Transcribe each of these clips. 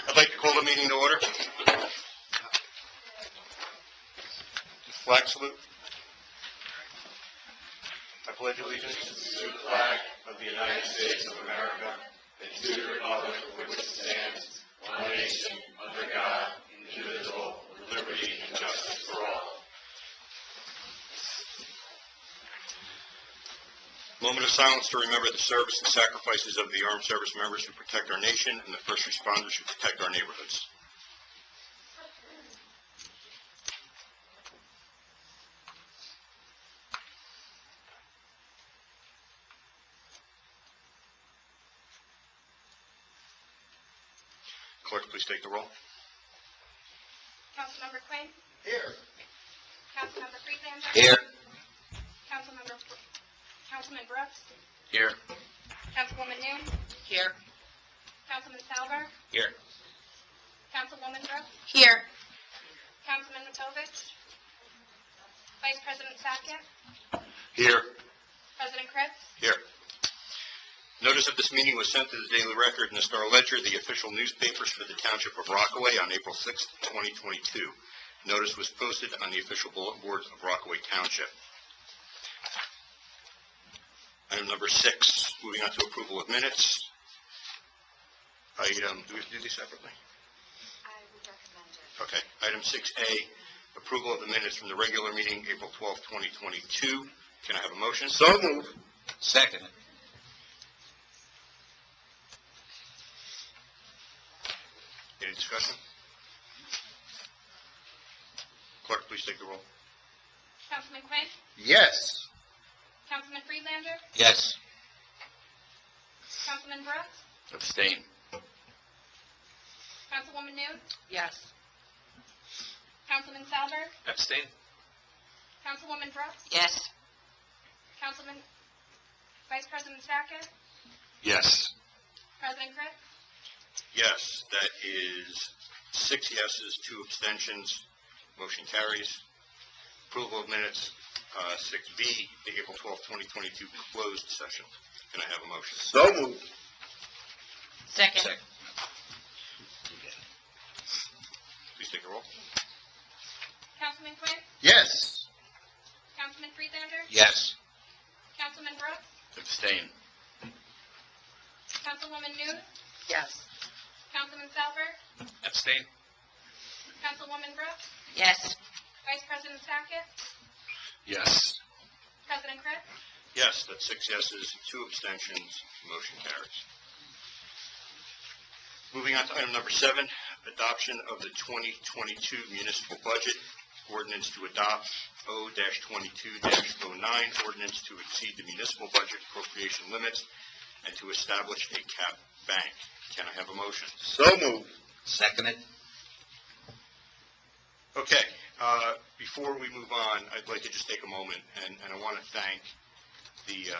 I'd like to call the meeting to order. Flag salute. I pledge allegiance to the flag of the United States of America and to the republic for which it stands, one nation, under God, indivisible, with liberty and justice for all. Moment of silence to remember the service and sacrifices of the armed service members who protect our nation and the first responders who protect our neighborhoods. Clerk, please take the roll. Councilmember Quinn? Here. Councilmember Friedlander? Here. Councilman Brooks? Here. Councilwoman Noon? Here. Councilman Salver? Here. Councilwoman Brooks? Here. Councilman Matovich? Vice President Sackett? Here. President Kretz? Here. Notice of this meeting was sent to the Daily Record and the Star Ledger, the official newspapers for the Township of Rockaway, on April 6, 2022. Notice was posted on the official bulletin boards of Rockaway Township. Item number 6, moving on to approval of minutes. Do we have to do these separately? I would recommend it. Okay. Item 6A, approval of the minutes from the regular meeting, April 12, 2022. Can I have a motion? So moved. Second. Any discussion? Clerk, please take the roll. Councilman Quinn? Yes. Councilman Friedlander? Yes. Councilman Brooks? Abstain. Councilwoman Noon? Yes. Councilman Salver? Abstain. Councilwoman Brooks? Yes. Vice President Sackett? Yes. President Kretz? Yes, that is 6 yeses, 2 abstentions. Motion carries. Approval of minutes, 6B, the April 12, 2022 closed session. Can I have a motion? So moved. Second. Please take a roll. Councilman Quinn? Yes. Councilman Friedlander? Yes. Councilman Brooks? Abstain. Councilwoman Noon? Yes. Councilman Salver? Abstain. Councilwoman Brooks? Yes. Vice President Sackett? Yes. President Kretz? Yes, that's 6 yeses, 2 abstentions. Motion carries. Moving on to item number 7, adoption of the 2022 municipal budget. Ordinance to adopt O-22-09, ordinance to exceed the municipal budget appropriation limits and to establish a cap bank. Can I have a motion? So moved. Seconded. Okay, before we move on, I'd like to just take a moment, and I want to thank the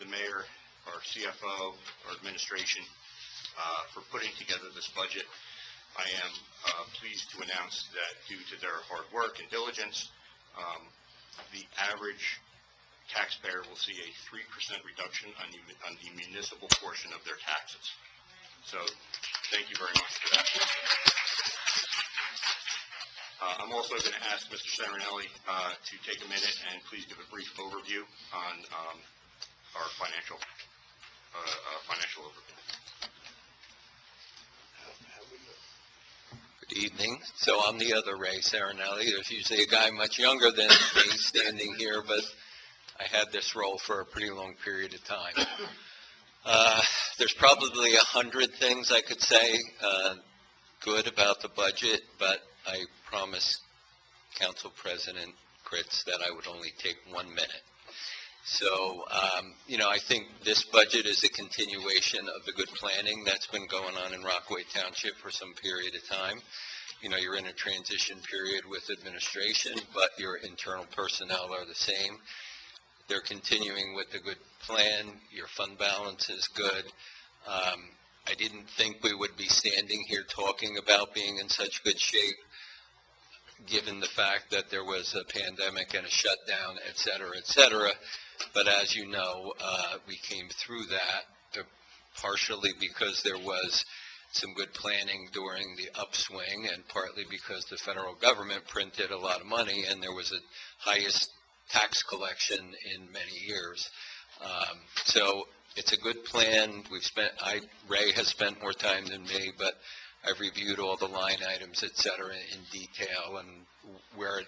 mayor, our CFO, our administration, for putting together this budget. I am pleased to announce that due to their hard work and diligence, the average taxpayer will see a 3% reduction on the municipal portion of their taxes. So thank you very much for that. I'm also going to ask Mr. Serenelli to take a minute and please give a brief overview on our financial overview. Good evening. So I'm the other Ray Serenelli. There's usually a guy much younger than me standing here, but I had this role for a pretty long period of time. There's probably 100 things I could say good about the budget, but I promised Council President Kretz that I would only take 1 minute. So, I think this budget is a continuation of the good planning that's been going on in Rockaway Township for some period of time. You're in a transition period with administration, but your internal personnel are the same. They're continuing with the good plan. Your fund balance is good. I didn't think we would be standing here talking about being in such good shape, given the fact that there was a pandemic and a shutdown, et cetera, et cetera. But as you know, we came through that partially because there was some good planning during the upswing, and partly because the federal government printed a lot of money and there was a highest tax collection in many years. So it's a good plan. Ray has spent more time than me, but I've reviewed all the line items, et cetera, in detail, and where it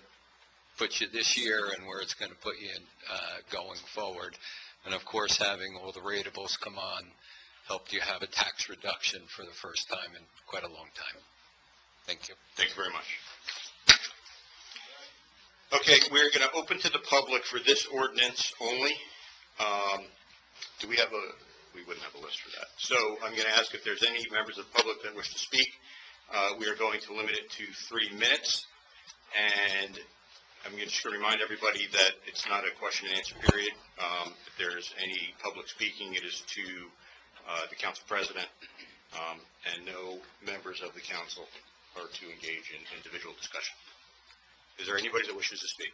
puts you this year and where it's going to put you in, going forward. And of course, having all the ratables come on helped you have a tax reduction for the first time in quite a long time. Thank you. Thank you very much. Okay, we're going to open to the public for this ordinance only. We wouldn't have a list for that. So I'm going to ask if there's any members of the public that wish to speak. We are going to limit it to 3 minutes. And I'm just going to remind everybody that it's not a question and answer period. If there's any public speaking, it is to the council president, and no members of the council are to engage in individual discussion. Is there anybody that wishes to speak?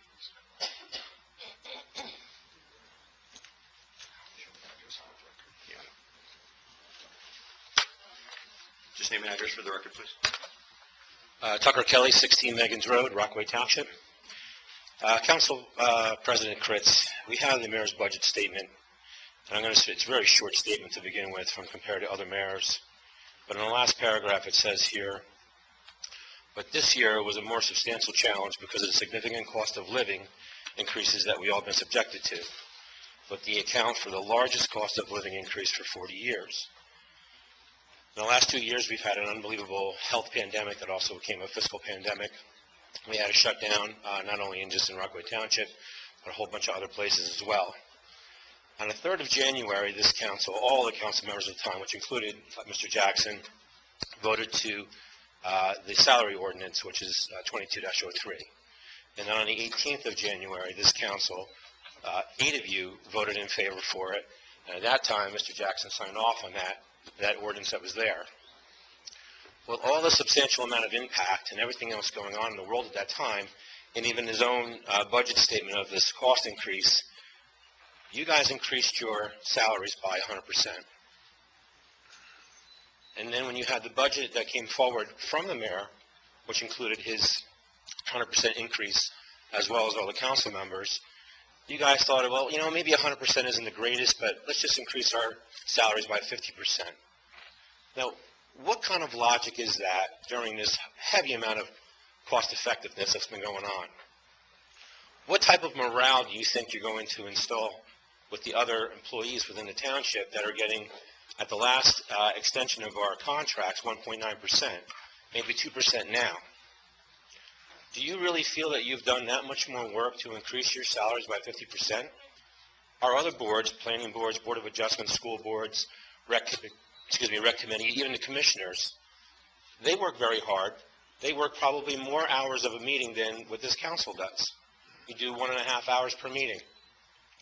Yeah. Just name and address for the record, please. Tucker Kelly, 16 Megan's Road, Rockaway Township. Council President Kritz, we have the mayor's budget statement, and I'm going to say it's a very short statement to begin with from compared to other mayors. But in the last paragraph it says here, but this year was a more substantial challenge because of the significant cost of living increases that we all been subjected to. But they account for the largest cost of living increase for 40 years. In the last 2 years, we've had an unbelievable health pandemic that also became a fiscal pandemic. We had a shutdown, not only just in Rockaway Township, but a whole bunch of other places as well. On the 3rd of January, this council, all the council members at the time, which included Mr. Jackson, voted to the salary ordinance, which is 22-03. And then on the 18th of January, this council, 8 of you voted in favor for it. And at that time, Mr. Jackson signed off on that ordinance that was there. With all the substantial amount of impact and everything else going on in the world at that time, and even his own budget statement of this cost increase, you guys increased your salaries by 100%. And then when you had the budget that came forward from the mayor, which included his 100% increase, as well as all the council members, you guys thought, well, you know, maybe 100% isn't the greatest, but let's just increase our salaries by 50%. Now, what kind of logic is that during this heavy amount of cost effectiveness that's been going on? What type of morale do you think you're going to install with the other employees within the township that are getting, at the last extension of our contracts, 1.9%, maybe 2% now? Do you really feel that you've done that much more work to increase your salaries by 50%? Our other boards, planning boards, board of adjustments, school boards, rec committee, even the commissioners, they work very hard. They work probably more hours of a meeting than what this council does. You do 1.5 hours per meeting,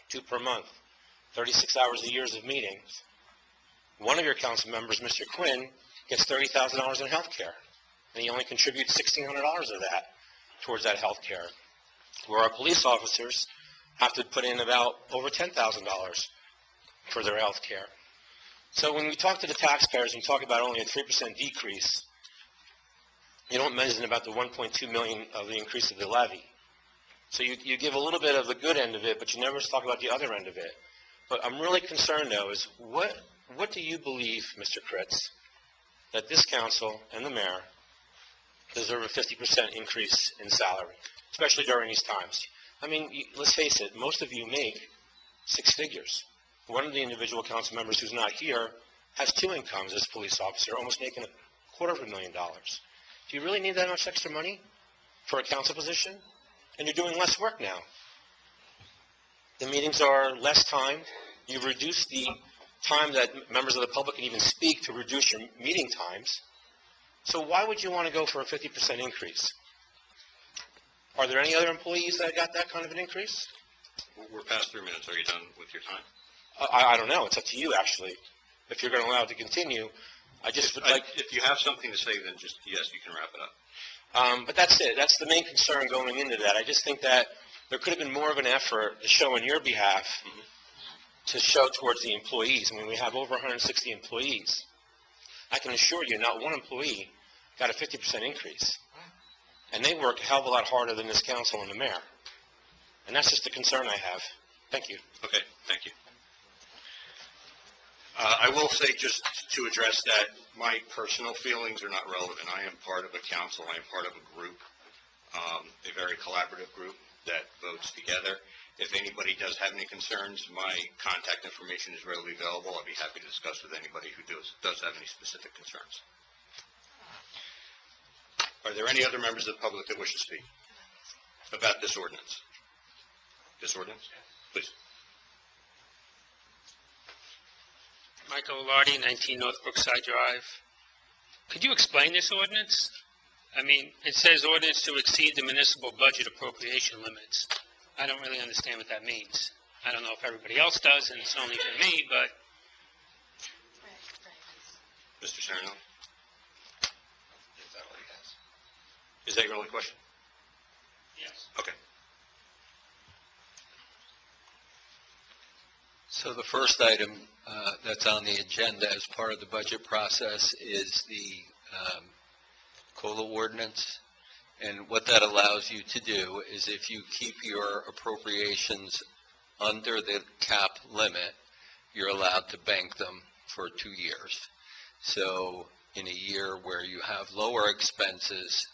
2 per month, 36 hours a year of meetings. One of your council members, Mr. Quinn, gets $30,000 in health care, and he only contributes $1,600 of that towards that health care, where our police officers have to put in about over $10,000 for their health care. So when we talk to the taxpayers and talk about only a 3% decrease, you don't mention about the $1.2 million of the increase of the levy. So you give a little bit of the good end of it, but you never talk about the other end of it. But I'm really concerned, though, is what do you believe, Mr. Kritz, that this council and the mayor deserve a 50% increase in salary, especially during these times? I mean, let's face it, most of you make 6 figures. One of the individual council members who's not here has 2 incomes as a police officer, almost making $250,000. Do you really need that much extra money for a council position? And you're doing less work now. The meetings are less time. You've reduced the time that members of the public can even speak to reduce your meeting times. So why would you want to go for a 50% increase? Are there any other employees that got that kind of an increase? We're past 3 minutes. Are you done with your time? I don't know. It's up to you, actually. If you're going to allow it to continue, I just would like... If you have something to say, then just, yes, you can wrap it up. But that's it. That's the main concern going into that. I just think that there could have been more of an effort to show on your behalf to show towards the employees. I mean, we have over 160 employees. I can assure you, not one employee got a 50% increase. And they work a hell of a lot harder than this council and the mayor. And that's just the concern I have. Thank you. Okay, thank you. I will say, just to address that, my personal feelings are not relevant. I am part of a council. I am part of a group, a very collaborative group that votes together. If anybody does have any concerns, my contact information is readily available. I'd be happy to discuss with anybody who does have any specific concerns. Are there any other members of the public that wish to speak about this ordinance? This ordinance? Please. Michael Lardy, 19 North Brookside Drive. Could you explain this ordinance? I mean, it says ordinance to exceed the municipal budget appropriation limits. I don't really understand what that means. I don't know if everybody else does, and it's only for me, but Mr. Serenelli? Is that your only question? yes. Okay. So the first item that's on the agenda as part of the budget process is the COLA ordinance. And what that allows you to do is, if you keep your appropriations under the cap limit, you're allowed to bank them for 2 years. So in a year where you have lower expenses,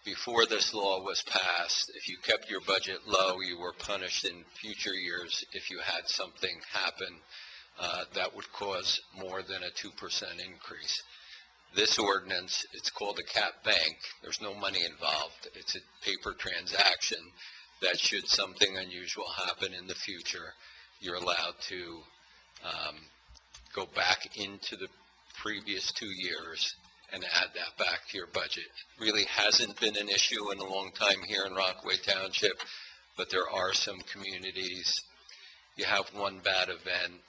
before this law was passed, if you kept your budget low, you were punished in future years if you had something happen that would cause more than a 2% increase. This ordinance, it's called a cap bank. There's no money involved. It's a paper transaction that, should something unusual happen in the future, you're allowed to go back into the previous 2 years and add that back to your budget. It really hasn't been an issue in a long time here in Rockaway Township, but there are some communities, you have one bad event,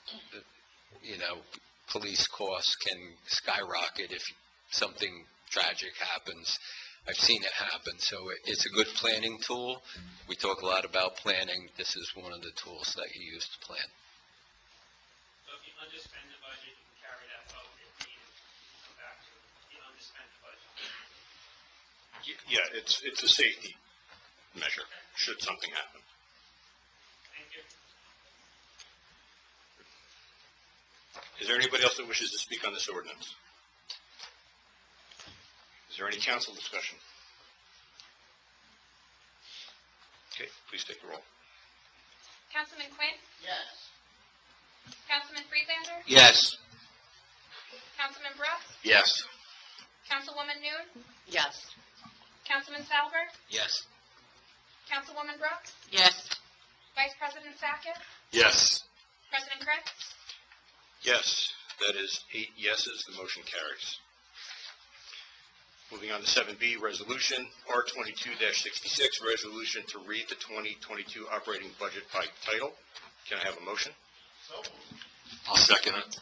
you know, police costs can skyrocket if something tragic happens. I've seen it happen, so it's a good planning tool. We talk a lot about planning. This is one of the tools that you use to plan. So if you underspend the budget, you can carry that vote if needed. Come back to it. If you underspend the budget. Yeah, it's a safety measure, should something happen. Thank you. Is there anybody else that wishes to speak on this ordinance? Is there any council discussion? Okay, please take the roll. Councilman Quinn? Yes. Councilman Friedlander? Yes. Councilman Brooks? Yes. Councilwoman Noon? Yes. Councilman Salver? Yes. Councilwoman Brooks? Yes. Vice President Sackett? Yes. President Chris? Yes, that is 8 yeses. The motion carries. Moving on to 7B, resolution R22-66, resolution to read the 2022 operating budget by title. Can I have a motion? I'll second it.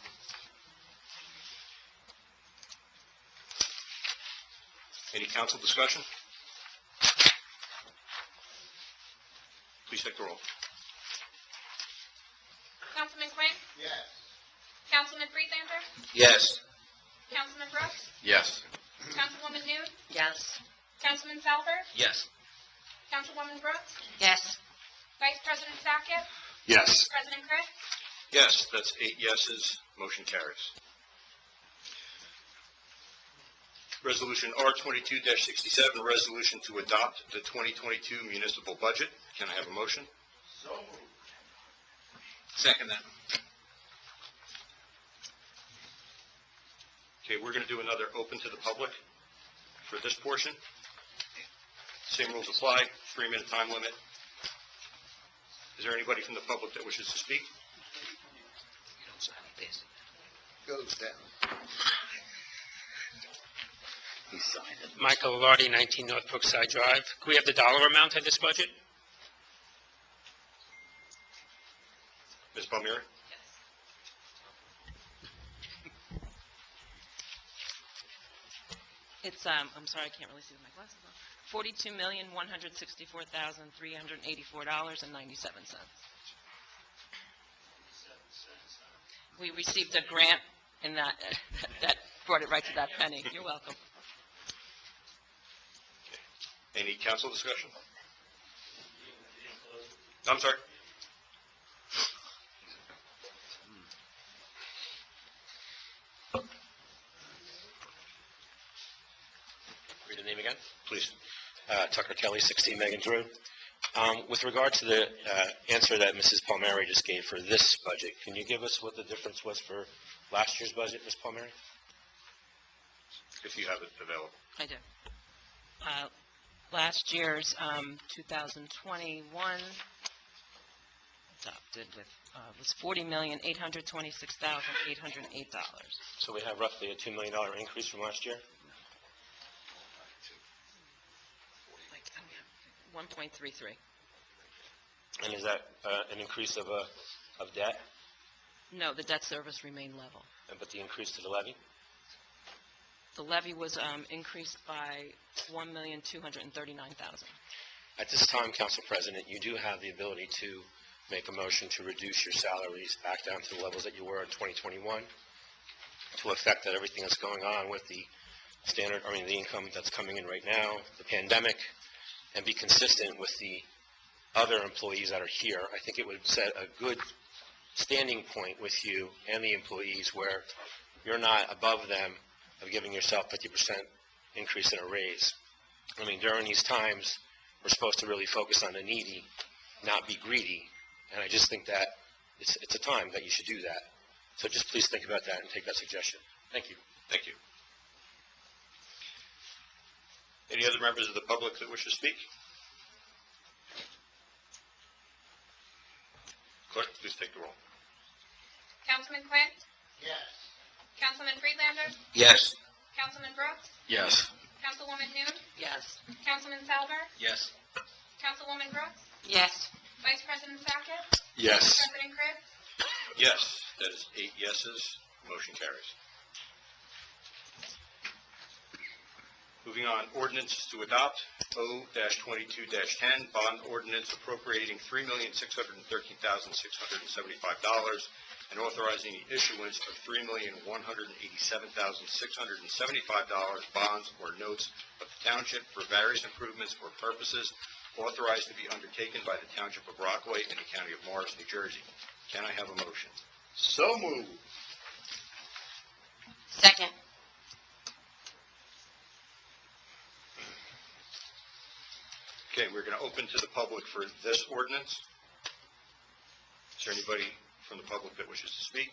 Any council discussion? Please take the roll. Councilman Quinn? Yes. Councilman Friedlander? Yes. Councilman Brooks? Yes. Councilwoman Noon? Yes. Councilman Salver? Yes. Councilwoman Brooks? Yes. Vice President Sackett? Yes. President Chris? Yes, that's 8 yeses. Motion carries. Resolution R22-67, resolution to adopt the 2022 municipal budget. Can I have a motion? So moved. Second that. Okay, we're going to do another open to the public for this portion. Same rules apply, 3-minute time limit. Is there anybody from the public that wishes to speak? Goes down. Michael Lardy, 19 North Brookside Drive. Can we have the dollar amount of this budget? Ms. Palmieri? It's, I'm sorry, I can't really see with my glasses on. $42,164,384.97. We received a grant in that brought it right to that penny. You're welcome. Any council discussion? I'm sorry? Read the name again. Please. Tucker Kelly, 16 Megan's Road. With regard to the answer that Mrs. Palmieri just gave for this budget, can you give us what the difference was for last year's budget, Ms. Palmieri? If you have it available. I do. Last year's 2021 adopted with was $40,826,808. So we have roughly a $2 million increase from last year? 1.33. And is that an increase of debt, No, the debt service remained level. but the increase to the levy? The levy was increased by $1,239,000. At this time, Council President, you do have the ability to make a motion to reduce your salaries back down to the levels that you were in 2021 to affect that everything that's going on with the the income that's coming in right now, the pandemic, and be consistent with the other employees that are here. I think it would set a good standing point with you and the employees where you're not above them of giving yourself 50% increase in a raise. I mean, during these times, we're supposed to really focus on the needy, not be greedy. And I just think that it's a time that you should do that. So just please think about that and take that suggestion. Thank you. Thank you. Any other members of the public that wish to speak? Clerk, please take the roll. Councilman Quinn? Yes. Councilman Friedlander? Yes. Councilman Brooks? Yes. Councilwoman Noon? Yes. Councilman Salver? Yes. Councilwoman Brooks? Yes. Vice President Sackett? Yes. President Chris? Yes, that is 8 yeses. Motion carries. Moving on, ordinance to adopt O-22-10, bond ordinance appropriating $3,613,675 and authorizing the issuance of $3,187,675 bonds or notes of the township for various improvements or purposes authorized to be undertaken by the Township of Rockaway in the County of Morris, New Jersey. Can I have a motion? So moved. Second. Okay, we're going to open to the public for this ordinance. Is there anybody from the public that wishes to speak?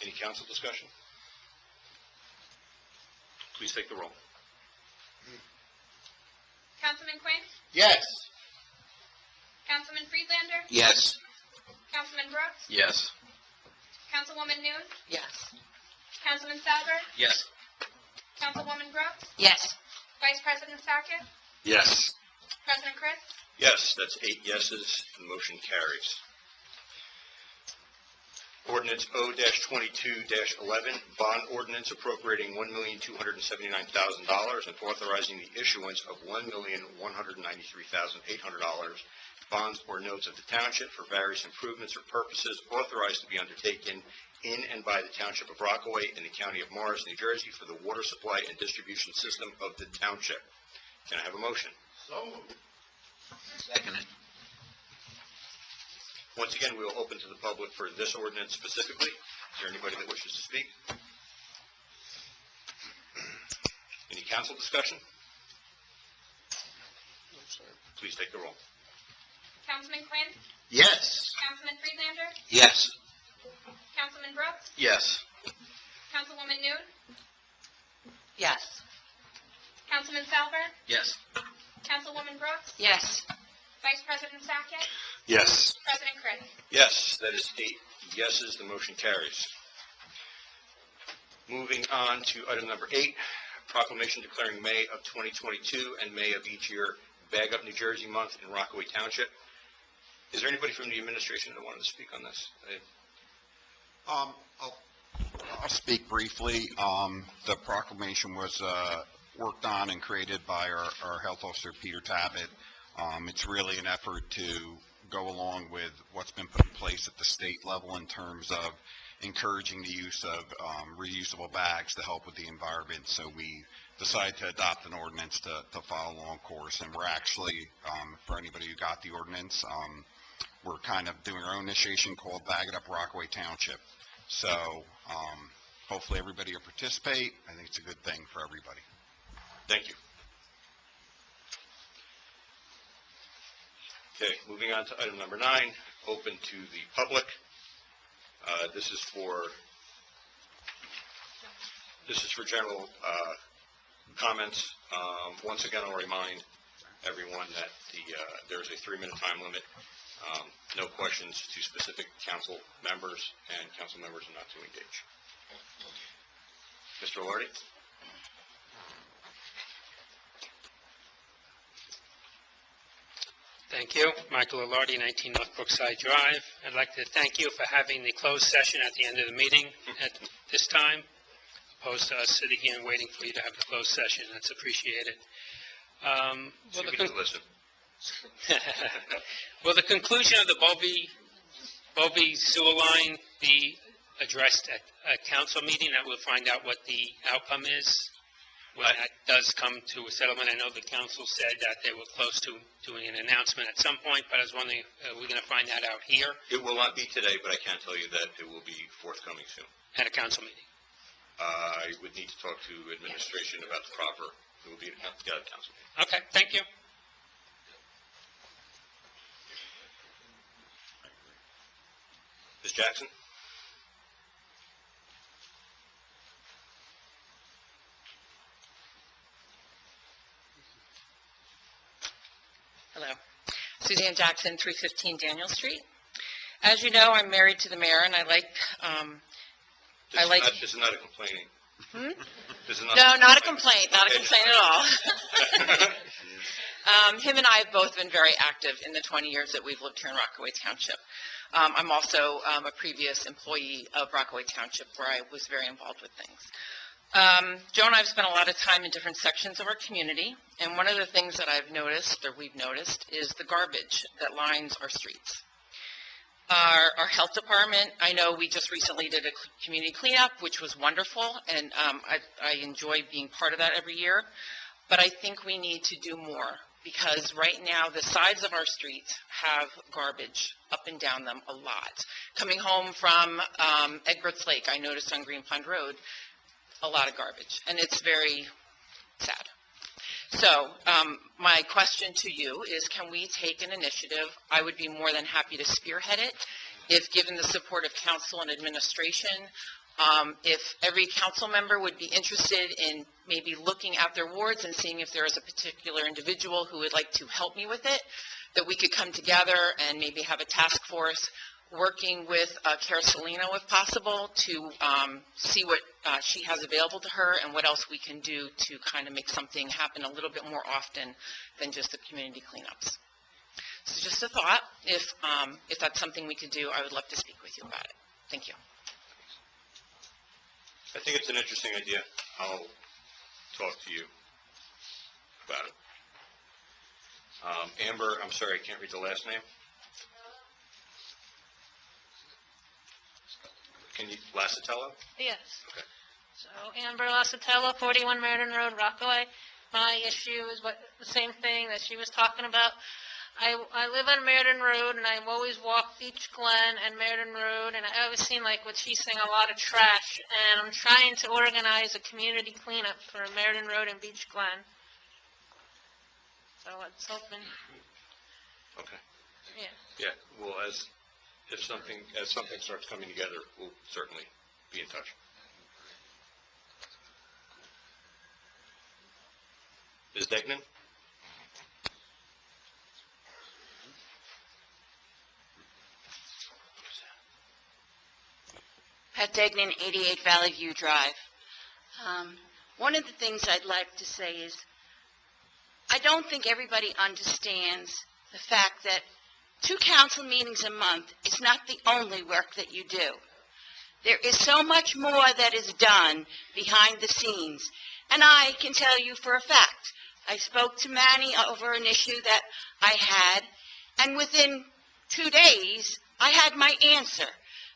Any council discussion? Please take the roll. Councilman Quinn? Yes. Councilman Friedlander? Yes. Councilman Brooks? Yes. Councilwoman Noon? Yes. Councilman Salver? Yes. Councilwoman Brooks? Yes. Vice President Sackett? Yes. President Chris? Yes, that's 8 yeses, and the motion carries. Ordinance O-22-11, bond ordinance appropriating $1,279,000 and authorizing the issuance of $1,193,800 bonds or notes of the township for various improvements or purposes authorized to be undertaken in and by the Township of Rockaway in the County of Morris, New Jersey for the water supply and distribution system of the township. Can I have a motion? So moved. Seconded. Once again, we will open to the public for this ordinance specifically. Is there anybody that wishes to speak? Any council discussion? Please take the roll. Councilman Quinn? Yes. Councilman Friedlander? Yes. Councilman Brooks? Yes. Councilwoman Noon? Yes. Councilman Salver? Yes. Councilwoman Brooks? Yes. Vice President Sackett? Yes. President Chris? Yes, that is 8 yeses. The motion carries. Moving on to item number 8, proclamation declaring May of 2022 and May of each year Bag Up New Jersey Month in Rockaway Township. Is there anybody from the administration that wanted to speak on this? I'll speak briefly. The proclamation was worked on and created by our health officer, Peter Tabbitt. It's really an effort to go along with what's been put in place at the state level in terms of encouraging the use of reusable bags to help with the environment. So we decided to adopt an ordinance to follow along course. And we're actually, for anybody who got the ordinance, we're kind of doing our own initiation called Bag It Up Rockaway Township. So hopefully everybody will participate. I think it's a good thing for everybody. Thank you. Okay, moving on to item number 9, open to the public. This is for general comments. Once again, I'll remind everyone that there's a 3-minute time limit. No questions to specific council members, and council members are not to engage. Mr. Lardy? Thank you. Michael Alardi, 19 North Brookside Drive. I'd like to thank you for having the closed session at the end of the meeting at this time, opposed to us sitting here and waiting for you to have the closed session. That's appreciated. So you can listen. Will the conclusion of the Bovey sewer line be addressed at a council meeting that we'll find out what the outcome is? When that does come to a settlement, I know the council said that they were close to doing an announcement at some point, but I was wondering, are we going to find that out here It will not be today, but I can tell you that it will be forthcoming soon. at a council meeting? I would need to talk to administration about the proper, it will be at a council meeting. Okay, thank you. Ms. Jackson? Hello. Suzanne Jackson, 315 Daniel Street. As you know, I'm married to the mayor, and I like... This is not a complaining. This is not No, not a complaint, not a complaint at all. Him and I have both been very active in the 20 years that we've lived here in Rockaway Township. I'm also a previous employee of Rockaway Township, where I was very involved with things. Joe and I have spent a lot of time in different sections of our community, and one of the things that I've noticed, or we've noticed, is the garbage that lines our streets. Our health department, I know we just recently did a community cleanup, which was wonderful, and I enjoy being part of that every year, but I think we need to do more, because right now the sides of our streets have garbage up and down them a lot. Coming home from Egbert's Lake, I noticed on Green Pond Road, a lot of garbage, and it's very sad. So my question to you is, can we take an initiative? I would be more than happy to spearhead it if given the support of council and administration. If every council member would be interested in maybe looking at their wards and seeing if there is a particular individual who would like to help me with it, that we could come together and maybe have a task force working with Cara Salino, if possible, to see what she has available to her and what else we can do to kind of make something happen a little bit more often than just the community cleanups. So just a thought. If that's something we could do, I would love to speak with you about it. Thank you. I think it's an interesting idea. I'll talk to you about it. Amber, I'm sorry, I can't read the last name. Can you, Lasatello? Yes. Okay. So Amber Lasatello, 41 Meriden Road, Rockaway. My issue is the same thing that she was talking about. I live on Meriden Road, and I've always walked Beach Glen and Meriden Road, and I always seen, like what she's saying, a lot of trash. And I'm trying to organize a community cleanup for Meriden Road and Beach Glen. So let's open. Okay. Yeah. Yeah, well, as something starts coming together, we'll certainly be in touch. Ms. Degnan? Pat Degnan, 88 Valley View Drive. One of the things I'd like to say is I don't think everybody understands the fact that 2 council meetings a month is not the only work that you do. There is so much more that is done behind the scenes. And I can tell you for a fact, I spoke to Manny over an issue that I had, and within 2 days, I had my answer.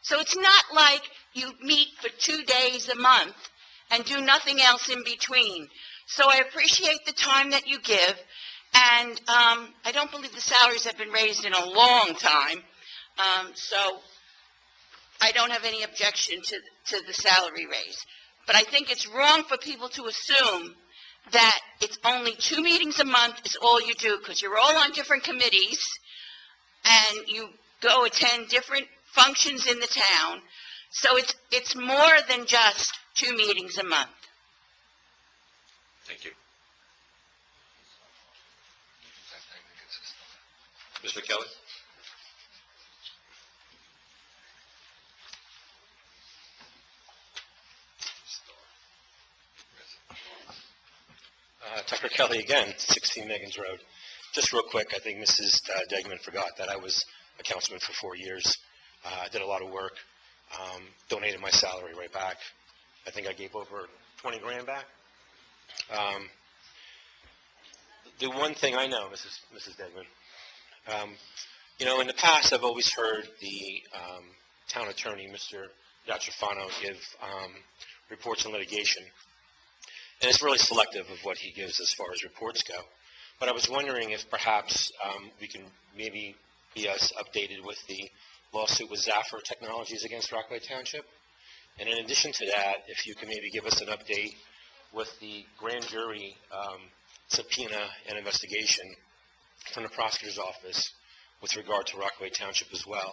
So it's not like you meet for 2 days a month and do nothing else in between. So I appreciate the time that you give, and I don't believe the salaries have been raised in a long time, so I don't have any objection to the salary raise. But I think it's wrong for people to assume that it's only 2 meetings a month is all you do, because you're all on different committees, and you go attend different functions in the town. So it's more than just 2 meetings a month. Thank you. Mr. Kelly? Tucker Kelly again, 16 Megan's Road. Just real quick, I think Mrs. Degman forgot that I was a councilman for 4 years. I did a lot of work, donated my salary right back. I think I gave over 20 grand back. The one thing I know, Mrs. Degman, you know, in the past I've always heard the town attorney, Mr. Yachafano, give reports on litigation. And it's really selective of what he gives as far as reports go. But I was wondering if perhaps we can maybe be updated with the lawsuit with Zaffer Technologies against Rockaway Township. And in addition to that, if you can maybe give us an update with the grand jury subpoena and investigation from the prosecutor's office with regard to Rockaway Township as well.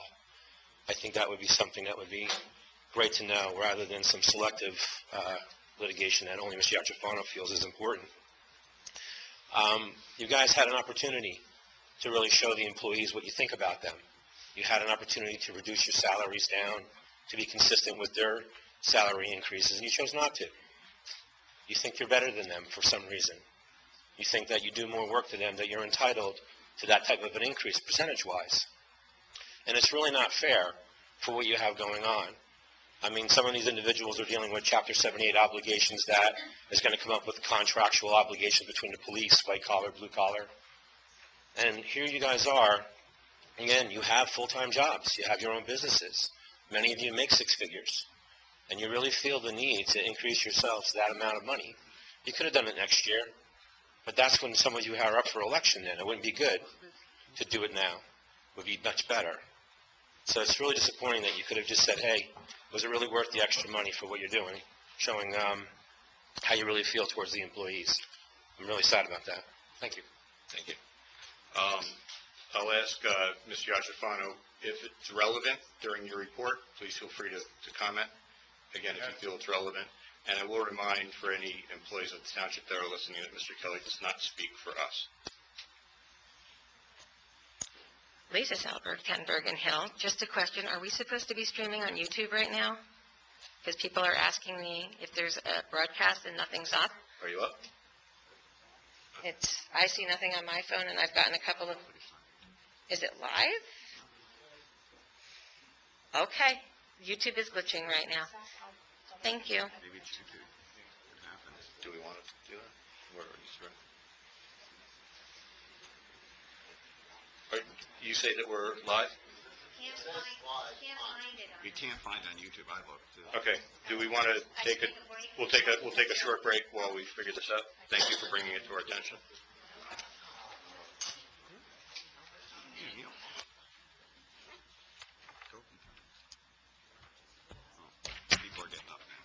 I think that would be something that would be great to know, rather than some selective litigation that only Mr. Yachafano feels is important. You guys had an opportunity to really show the employees what you think about them. You had an opportunity to reduce your salaries down to be consistent with their salary increases, and you chose not to. You think you're better than them for some reason. You think that you do more work than them, that you're entitled to that type of an increase percentage-wise. And it's really not fair for what you have going on. I mean, some of these individuals are dealing with Chapter 78 obligations that is going to come up with contractual obligations between the police, white collar, blue collar. And here you guys are. Again, you have full-time jobs. You have your own businesses. Many of you make 6 figures. And you really feel the need to increase yourselves that amount of money. You could have done it next year, but that's when some of you are up for election then. It wouldn't be good to do it now. It would be much better. So it's really disappointing that you could have just said, hey, was it really worth the extra money for what you're doing, showing how you really feel towards the employees. I'm really sad about that. Thank you. Thank you. I'll ask Mr. Yachafano if it's relevant during your report. Please feel free to comment. Again, if you feel it's relevant. And I will remind for any employees of the township that are listening that Mr. Kelly does not speak for us. Lisa Salberg, 10 Bergen Hill. Just a question, are we supposed to be streaming on YouTube right now? Because people are asking me if there's a broadcast and nothing's up. Are you up? I see nothing on my phone, and I've gotten a couple of... Is it live? Okay. YouTube is glitching right now. Thank you. Maybe it's too good. What happened? Do we want to do that? Or are you sure? You say that we're live? Can't find it. You can't find it on YouTube. I looked too. Okay. Do we want to take a? We'll take a short break while we figure this out. Thank you for bringing it to our attention. People are getting up now.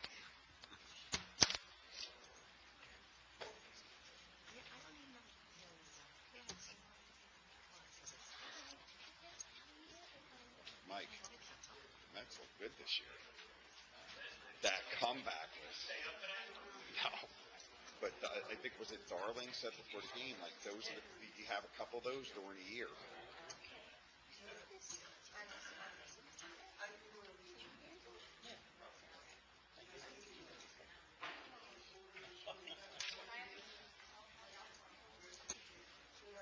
Mike, the Mets look good this year. That comeback was... No. But I think, was it Darling said before the game, like, those are you have a couple of those during a year.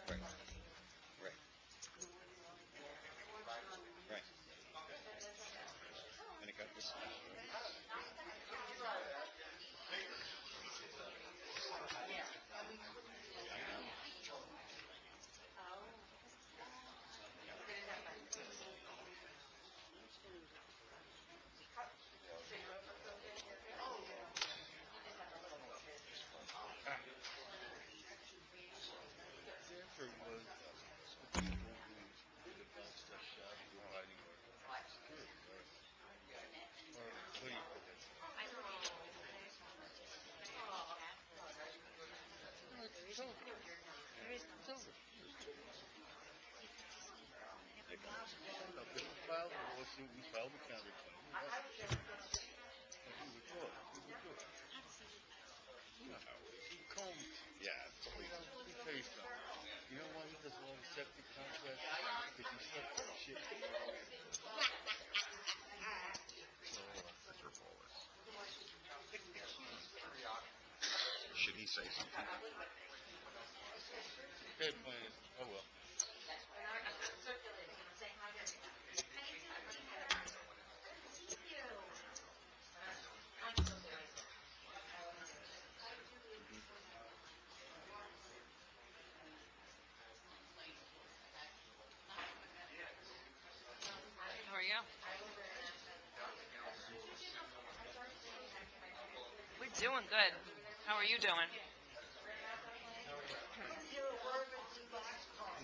Right. Right. Right. And it got this. he say something. Good plan. Oh, well. How are you? We're doing good. How are you doing?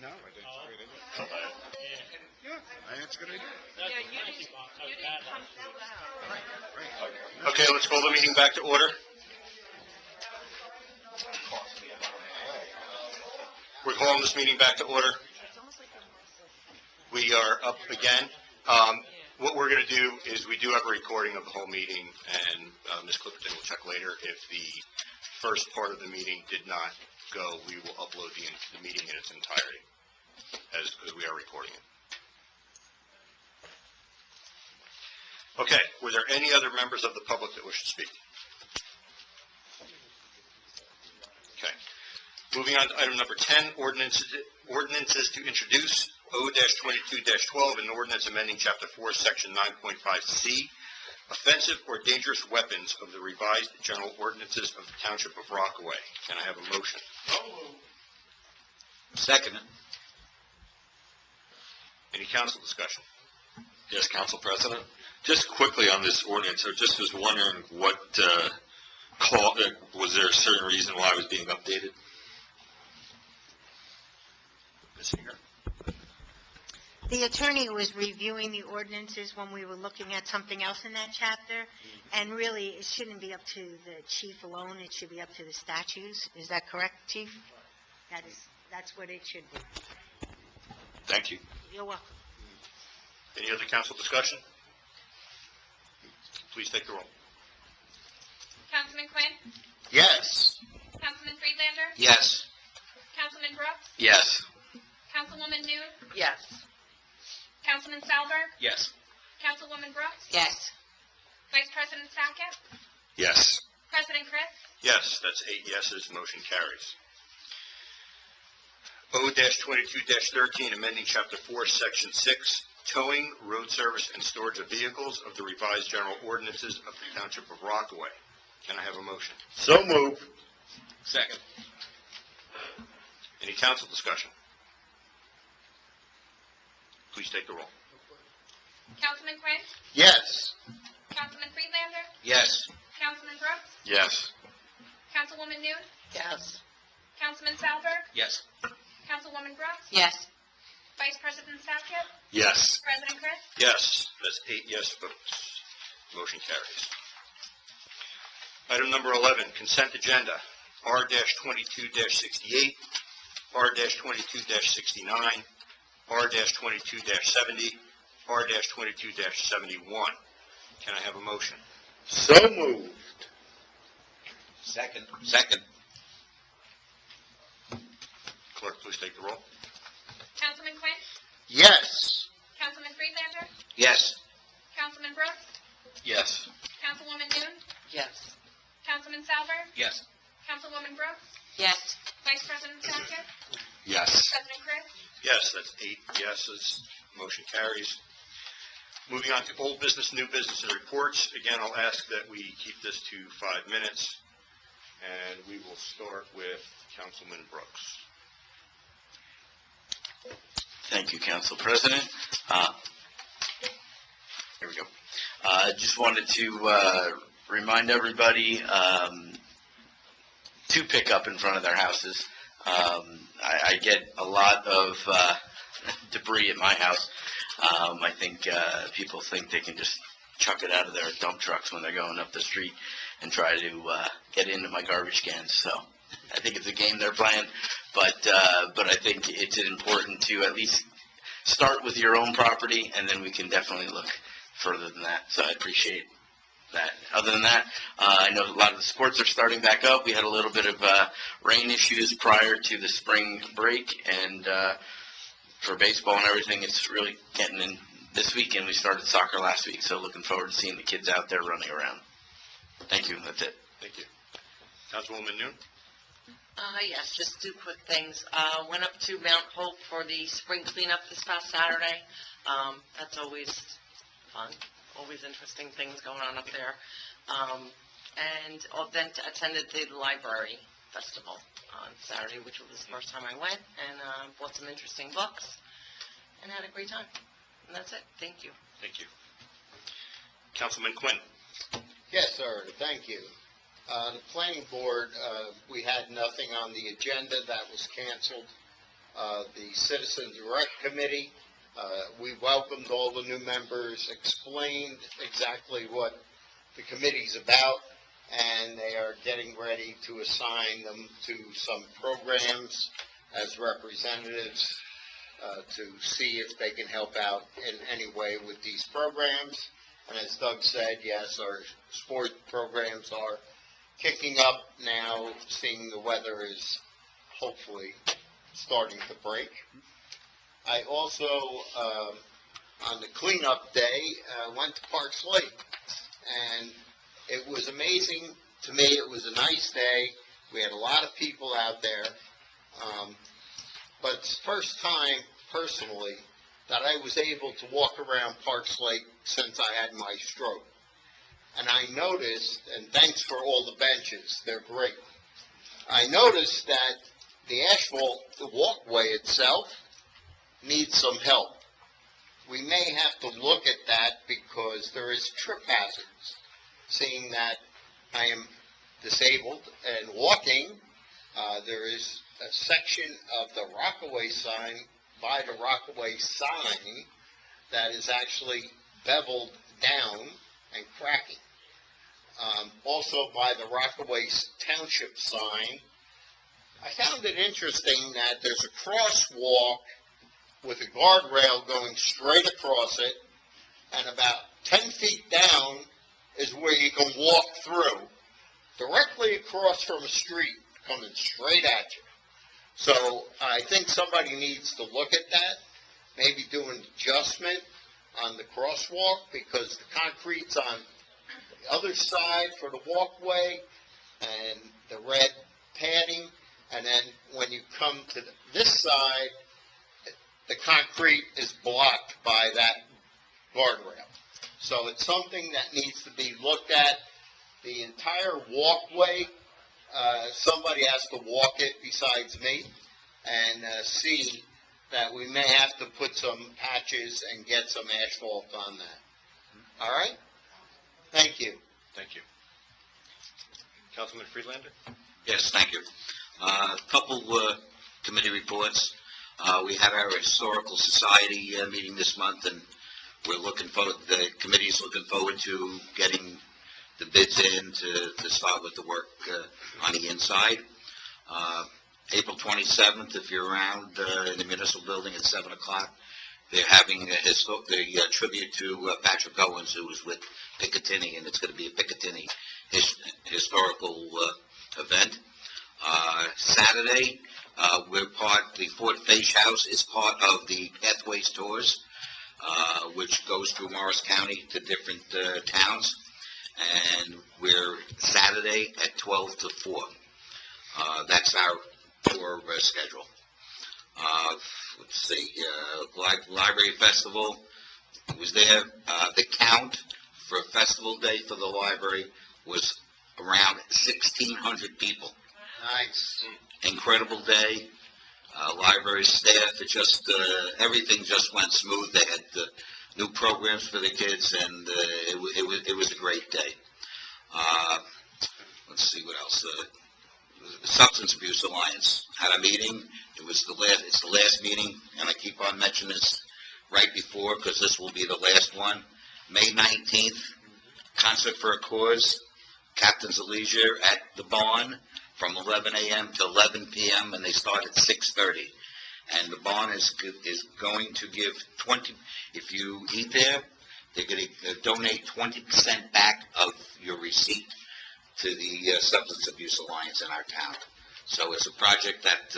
No, I think it's a great idea. Yeah, I think it's a good idea. Yeah, you didn't come through that. Okay, let's call the meeting back to order. We're calling this meeting back to order. We are up again. What we're going to do is we do have a recording of the whole meeting, and Ms. Clipperton will check later. If the first part of the meeting did not go, we will upload the meeting in its entirety, as we are recording it. Okay, were there any other members of the public that wish to speak? Okay. Moving on to item number 10, ordinances to introduce O-22-12, an ordinance amending Chapter 4, Section 9.5C, offensive or dangerous weapons of the revised general ordinances of the Township of Rockaway. Can I have a motion? Second. Any council discussion? Yes, Council President. Just quickly on this ordinance, I just was wondering what was there a certain reason why it was being updated? Ms. Singer? The attorney was reviewing the ordinances when we were looking at something else in that chapter, and really, it shouldn't be up to the chief alone, it should be up to the statutes. Is that correct, chief? That's what it should be. Thank you. You're welcome. Any other council discussion? Please take the roll. Councilman Quinn? Yes. Councilman Friedlander? Yes. Councilman Brooks? Yes. Councilwoman Noon? Yes. Councilman Salberg? Yes. Councilwoman Brooks? Yes. Vice President Sackett? Yes. President Chris? Yes, that's 8 yeses, motion carries. O-22-13, amending Chapter 4, Section 6, towing, road service, and storage of vehicles of the revised general ordinances of the Township of Rockaway. Can I have a motion? So moved. Second. Any council discussion? Please take the roll. Councilman Quinn? Yes. Councilman Friedlander? Yes. Councilman Brooks? Yes. Councilwoman Noon? Yes. Councilman Salberg? Yes. Councilwoman Brooks? Yes. Vice President Sackett? Yes. President Chris? Yes, that's 8 yes votes. Motion carries. Item number 11, consent agenda, R-22-68, R-22-69, R-22-70, R-22-71. Can I have a motion? So moved. Second. Second. Clerk, please take the roll. Councilman Quinn? Yes. Councilman Friedlander? Yes. Councilman Brooks? Yes. Councilwoman Noon? Yes. Councilman Salberg? Yes. Councilwoman Brooks? Yes. Vice President Sackett? Yes. President Chris? Yes, that's 8 yeses. Motion carries. Moving on to old business, new business, and reports. Again, I'll ask that we keep this to 5 minutes, and we will start with Councilman Brooks. Thank you, Council President. Here we go. Just wanted to remind everybody to pick up in front of their houses. I get a lot of debris at my house. I think people think they can just chuck it out of their dump trucks when they're going up the street and try to get into my garbage cans. So I think it's a game they're playing, but I think it's important to at least start with your own property, and then we can definitely look further than that. So I appreciate that. Other than that, I know a lot of the sports are starting back up. We had a little bit of rain issues prior to the spring break, and for baseball and everything, it's really getting in. This weekend, we started soccer last week, so looking forward to seeing the kids out there running around. Thank you. That's it. Thank you. Councilwoman Noon? Yes, just two quick things. Went up to Mount Hope for the spring cleanup this past Saturday. That's always fun, always interesting things going on up there. And then attended the library festival on Saturday, which was the first time I went, and bought some interesting books, and had a great time. And that's it. Thank you. Thank you. Councilman Quinn. Yes, sir, thank you. The planning board, we had nothing on the agenda, that was canceled. The Citizens Rec Committee, we welcomed all the new members, explained exactly what the committee's about, and they are getting ready to assign them to some programs as representatives to see if they can help out in any way with these programs. And as Doug said, yes, our sport programs are kicking up now, seeing the weather is hopefully starting to break. I also, on the cleanup day, went to Parks Lake, and it was amazing to me. It was a nice day. We had a lot of people out there, but it's the first time, personally, that I was able to walk around Parks Lake since I had my stroke. And I noticed, and thanks for all the benches, they're great. I noticed that the asphalt, the walkway itself, needs some help. We may have to look at that because there is trip hazards. Seeing that I am disabled and walking, there is a section of the Rockaway sign, by the Rockaway sign, that is actually beveled down and cracking. Also by the Rockaway Township sign, I found it interesting that there's a crosswalk with a guardrail going straight across it, and about 10 feet down is where you can walk through, directly across from a street coming straight at you. So I think somebody needs to look at that, maybe do an adjustment on the crosswalk, because the concrete's on the other side for the walkway and the red padding, and then when you come to this side, the concrete is blocked by that guardrail. So it's something that needs to be looked at. The entire walkway, somebody has to walk it besides me, and see that we may have to put some patches and get some asphalt on that. All right? Thank you. Thank you. Councilman Friedlander? Yes, thank you. Couple committee reports. We have our Historical Society meeting this month, and we're looking forward, the committee's looking forward to getting the bids in to start with the work on the inside. April 27th, if you're around in the Municipal building at 7 o'clock, they're having the tribute to Patrick Owens, who was with Picatinny, and it's going to be a Picatinny historical event. Saturday, the Fort Fayche House is part of the Pathways Tours, which goes through Morris County to different towns, and we're Saturday at 12 to 4. That's our tour schedule. Let's see, Library Festival was there. The count for a festival day for the library was around 1,600 people. Nice. Incredible day. Library staff, everything just went smooth. They had new programs for the kids, and it was a great day. Let's see what else. Substance Abuse Alliance had a meeting. It's the last meeting, and I keep on mentioning this right before because this will be the last one. May 19th, Concert for a Cause, Captains of Leisure at the Barn from 11 a.m. to 11 p.m., and they start at 6:30. And the Barn is going to give 20, if you eat there, they're going to donate 20% back of your receipt to the Substance Abuse Alliance in our town. So it's a project that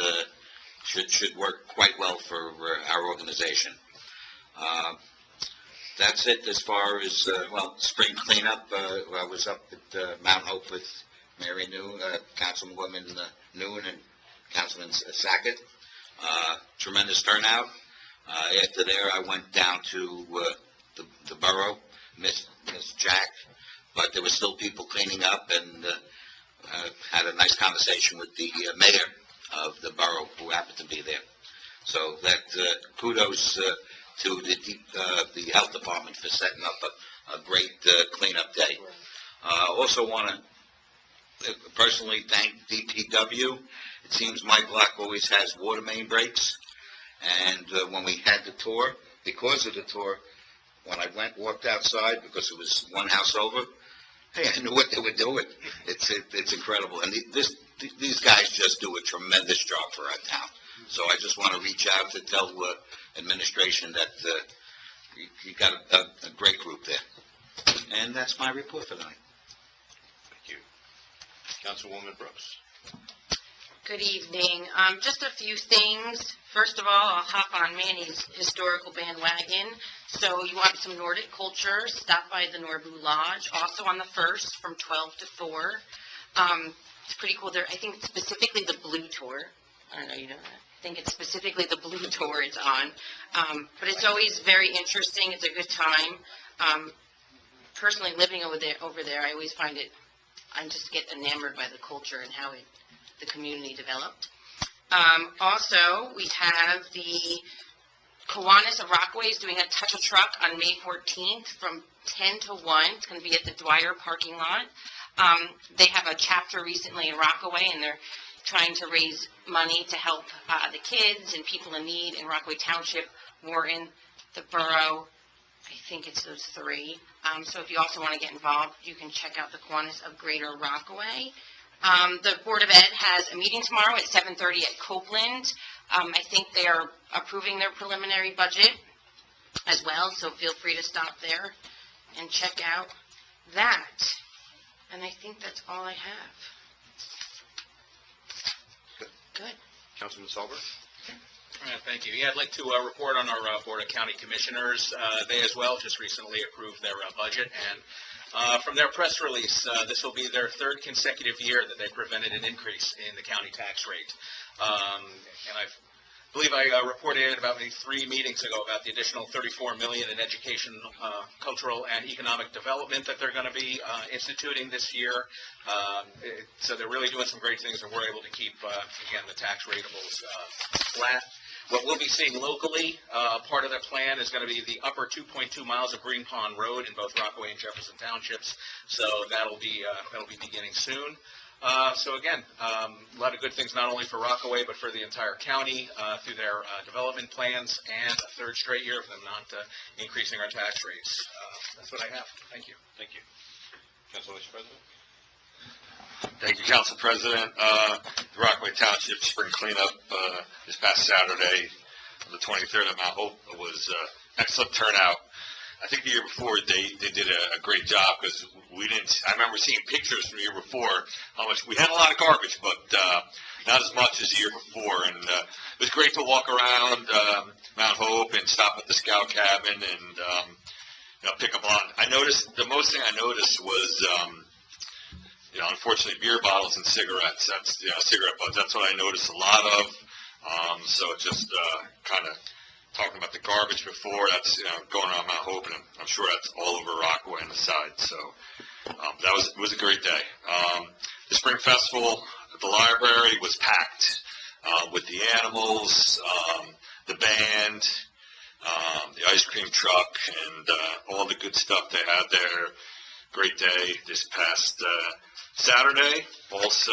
should work quite well for our organization. That's it as far as, spring cleanup. I was up at Mount Hope with Mary Noon, Councilwoman Noon, and Councilman Sackett. Tremendous turnout. After there, I went down to the borough, missed Jack, but there were still people cleaning up, and had a nice conversation with the mayor of the borough who happened to be there. So that kudos to the health department for setting up a great cleanup day. Also want to personally thank DPW. It seems my block always has water main breaks, and when we had the tour, because of the tour, when I walked outside, because it was one house over, hey, I knew what they were doing. It's incredible, and these guys just do a tremendous job for our town. So I just want to reach out to tell administration that you got a great group there. And that's my report for tonight. Thank you. Councilwoman Brooks. Good evening. Just a few things. First of all, I'll hop on Manny's historical bandwagon. So you want some Nordic culture, stop by the Norbu Lodge. Also on the 1st from 12 to 4. It's pretty cool. I think it's specifically the Blue Tour. I don't know, you know that. I think it's specifically the Blue Tour it's on. But it's always very interesting. It's a good time. Personally, living over there, I always find it, I just get enamored by the culture and how the community developed. Also, we have the Kiwanis of Rockaway is doing a touch a truck on May 14th from 10 to 1. It's going to be at the Dwyer parking lot. They have a chapter recently in Rockaway, and they're trying to raise money to help the kids and people in need in Rockaway Township, Morton, the borough. I think it's those three. So if you also want to get involved, you can check out the Kiwanis of Greater Rockaway. The Board of Ed has a meeting tomorrow at 7:30 at Copeland. I think they are approving their preliminary budget as well, so feel free to stop there and check out that. And I think that's all I have. Good. Councilman Salver. Thank you. Yeah, I'd like to report on our Board of County Commissioners. They as well just recently approved their budget, and from their press release, this will be their 3rd consecutive year that they prevented an increase in the county tax rate. And I believe I reported about maybe 3 meetings ago about the additional $34 million in education, cultural, and economic development that they're going to be instituting this year. So they're really doing some great things, and we're able to keep, again, the tax ratables flat. What we'll be seeing locally, part of the plan is going to be the upper 2.2 miles of Green Pond Road in both Rockaway and Jefferson Townships. So that'll be beginning soon. So again, a lot of good things not only for Rockaway but for the entire county through their development plans, and a 3rd straight year of them not increasing our tax rates. That's what I have. Thank you. Thank you. Council Vice President. Thank you, Council President. The Rockaway Township Spring Cleanup this past Saturday, the 23rd of Mount Hope, was excellent turnout. I think the year before they did a great job, because I remember seeing pictures from the year before, how much, we had a lot of garbage, but not as much as the year before. And it was great to walk around Mount Hope and stop at the Scout Cabin and pick up on. The most thing I noticed was, unfortunately, beer bottles and cigarettes. That's cigarette butts. That's what I noticed a lot of. So just kind of talking about the garbage before, that's going around Mount Hope, and I'm sure that's all over Rockaway on the side. So it was a great day. The Spring Festival at the library was packed with the animals, the band, the ice cream truck, and all the good stuff they had there. Great day this past Saturday. Also,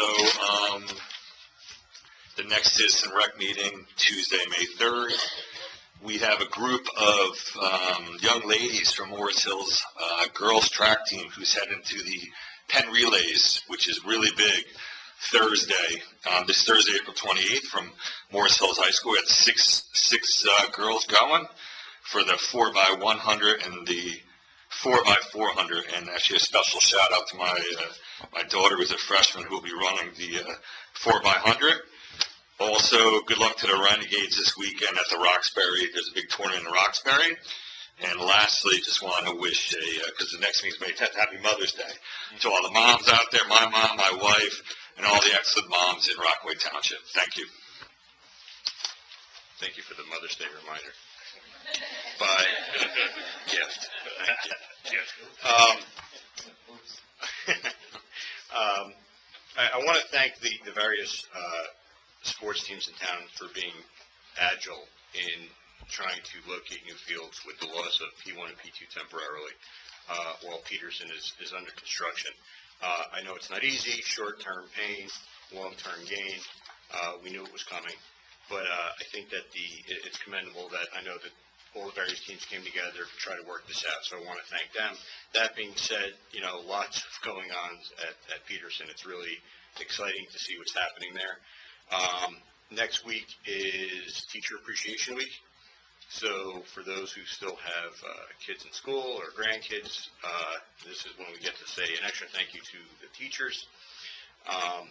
the next Citizen Rec meeting, Tuesday, May 3rd. We have a group of young ladies from Morris Hills girls track team who's heading to the Penn Relays, which is really big, Thursday. This Thursday, April 28th, from Morris Hills High School. We had six girls going for the 4x100 and the 4x400, and actually a special shout out to my daughter, who's a freshman, who will be running the 4x100. Also, good luck to the Renegades this weekend at the Roxbury. There's a big tournament in Roxbury. And lastly, just want to wish because the next meeting's May 10th, Happy Mother's Day to all the moms out there, my mom, my wife, and all the excellent moms in Rockaway Township. Thank you. Thank you for the Mother's Day reminder. By gift. Thank you. I want to thank the various sports teams in town for being agile in trying to locate new fields with the loss of P1 and P2 temporarily while Peterson is under construction. I know it's not easy, short-term pain, long-term gain. We knew it was coming. But I think that it's commendable that I know that all the various teams came together to try to work this out, so I want to thank them. That being said, lots going on at Peterson. It's really exciting to see what's happening there. Next week is Teacher Appreciation Week. So for those who still have kids in school or grandkids, this is when we get to say an extra thank you to the teachers. I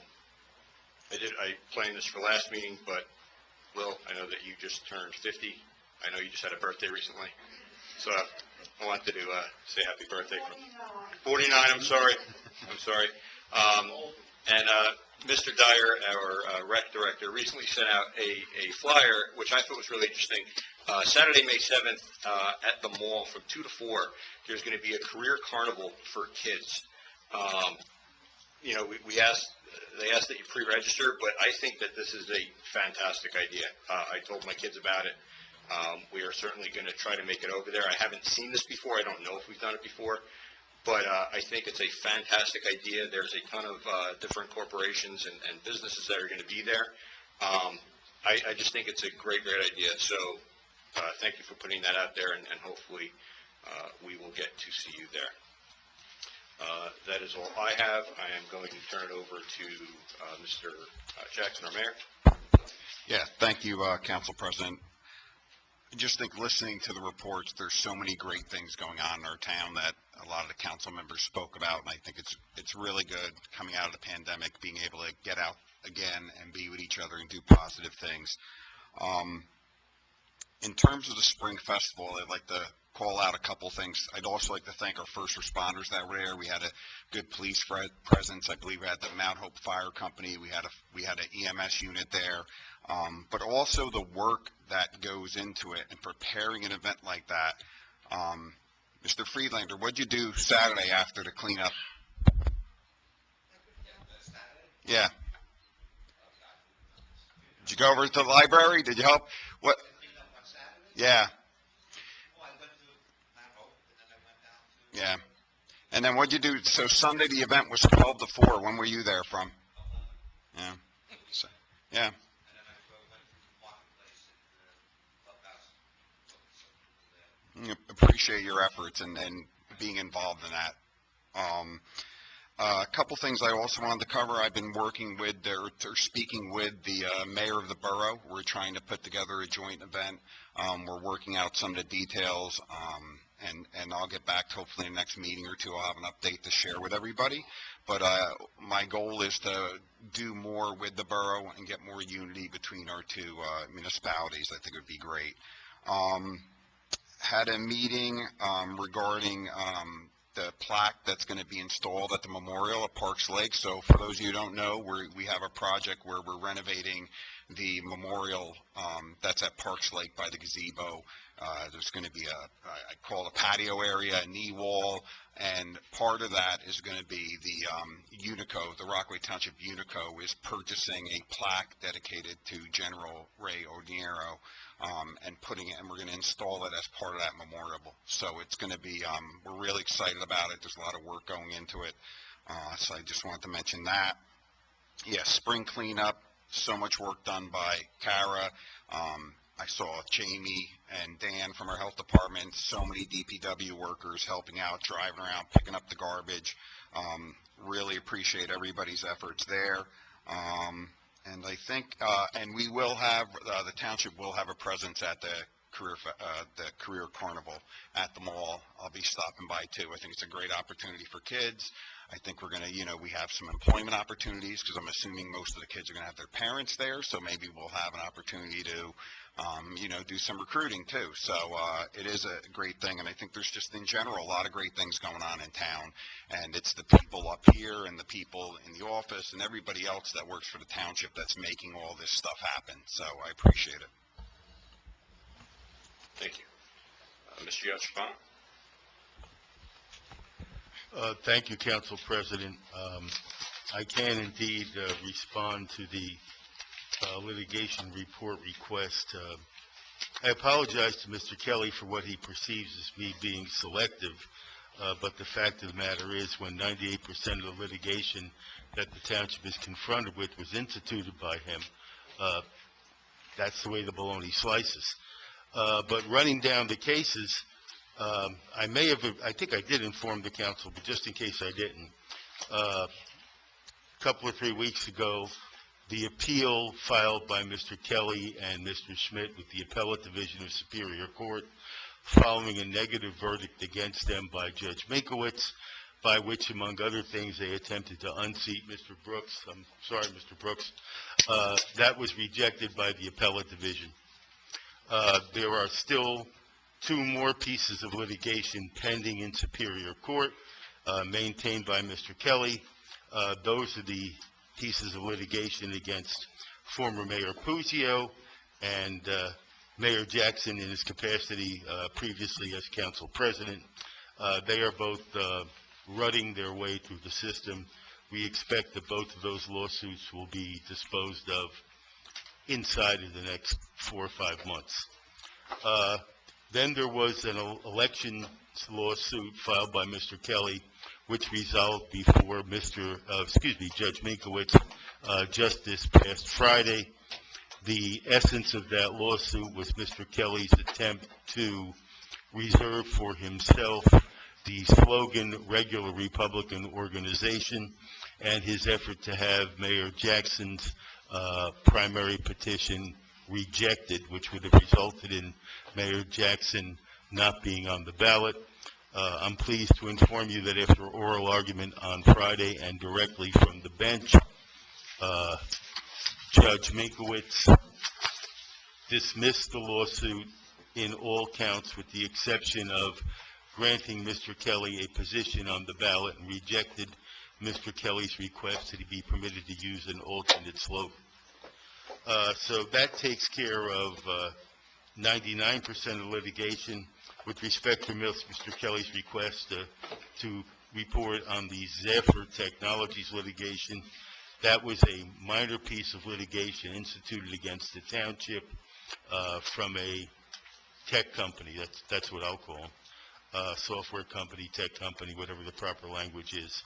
planned this for last meeting, but Will, I know that you just turned 50. I know you just had a birthday recently. So I wanted to say happy birthday. 49, I'm sorry. Mr. Dyer, our rec director, recently sent out a flyer, which I thought was really interesting. Saturday, May 7th, at the mall from 2 to 4, there's going to be a career carnival for kids. They asked that you pre-register, but I think that this is a fantastic idea. I told my kids about it. We are certainly going to try to make it over there. I haven't seen this before. I don't know if we've done it before, but I think it's a fantastic idea. There's a ton of different corporations and businesses that are going to be there. I just think it's a great idea. So thank you for putting that out there, and hopefully we will get to see you there. That is all I have. I am going to turn it over to Mr. Jackson, our mayor. Yeah, thank you, Council President. I just think listening to the reports, there's so many great things going on in our town that a lot of the council members spoke about, and I think it's really good coming out of the pandemic, being able to get out again and be with each other and do positive things. In terms of the Spring Festival, I'd like to call out a couple things. I'd also like to thank our first responders that were there. We had a good police presence. I believe we had the Mount Hope Fire Company. We had an EMS unit there. But also the work that goes into it and preparing an event like that. Mr. Friedlander, what'd you do Saturday after the cleanup? Yeah. Did you go over to the library? Did you help? What? Yeah. Yeah. And then what'd you do? So Sunday the event was 12 to 4. When were you there from? Yeah. So, yeah. Appreciate your efforts and being involved in that. A couple things I also wanted to cover. I've been working with, or speaking with the mayor of the borough. We're trying to put together a joint event. We're working out some of the details, and I'll get back to hopefully in the next meeting or two. I'll have an update to share with everybody. But my goal is to do more with the borough and get more unity between our two municipalities. I think it would be great. Had a meeting regarding the plaque that's going to be installed at the memorial at Parks Lake. So for those of you who don't know, we have a project where we're renovating the memorial that's at Parks Lake by the gazebo. There's going to be I call it a patio area, a knee wall, and part of that is going to be the Unico, the Rockaway Township Unico is purchasing a plaque dedicated to General Ray Odierno, and we're going to install it as part of that memorial. So it's going to be, we're really excited about it. There's a lot of work going into it. So I just wanted to mention that. Yeah, spring cleanup, so much work done by Kara. I saw Jamie and Dan from our health department, so many DPW workers helping out, driving around, picking up the garbage. Really appreciate everybody's efforts there. And I think, and we will have, the township will have a presence at the the career carnival at the mall. I'll be stopping by too. I think it's a great opportunity for kids. I think we're going to, we have some employment opportunities because I'm assuming most of the kids are going to have their parents there. So maybe we'll have an opportunity to, do some recruiting too. So it is a great thing. And I think there's just in general a lot of great things going on in town. And it's the people up here and the people in the office and everybody else that works for the township that's making all this stuff happen. So I appreciate it. Thank you. Mr. Yachafon? Thank you, Council President. I can indeed respond to the litigation report request. I apologize to Mr. Kelly for what he perceives as me being selective, but the fact of the matter is when 98% of the litigation that the township is confronted with was instituted by him, that's the way the bologna slices. But running down the cases, I think I did inform the council, but just in case I didn't, a couple or 3 weeks ago, the appeal filed by Mr. Kelly and Mr. Schmidt with the Appellate Division of Superior Court, following a negative verdict against them by Judge Minkowitz, by which, among other things, they attempted to unseat Mr. Brooks. I'm sorry, Mr. Brooks. That was rejected by the Appellate Division. There are still 2 more pieces of litigation pending in Superior Court, maintained by Mr. Kelly. Those are the pieces of litigation against former Mayor Puzio and Mayor Jackson in his capacity previously as council president. They are both rutting their way through the system. We expect that both of those lawsuits will be disposed of inside of the next 4 or 5 months. Then there was an election lawsuit filed by Mr. Kelly, which resolved before Judge Minkowitz just this past Friday. The essence of that lawsuit was Mr. Kelly's attempt to reserve for himself the slogan Regular Republican Organization and his effort to have Mayor Jackson's primary petition rejected, which would have resulted in Mayor Jackson not being on the ballot. I'm pleased to inform you that after oral argument on Friday and directly from the bench, Judge Minkowitz dismissed the lawsuit in all counts with the exception of granting Mr. Kelly a position on the ballot and rejected Mr. Kelly's request that he be permitted to use an alternate slogan. So that takes care of 99% of the litigation. With respect to Mr. Kelly's request to report on the Zephyr Technologies litigation, that was a minor piece of litigation instituted against the township from a tech company. That's what I'll call them. Software company, tech company, whatever the proper language is.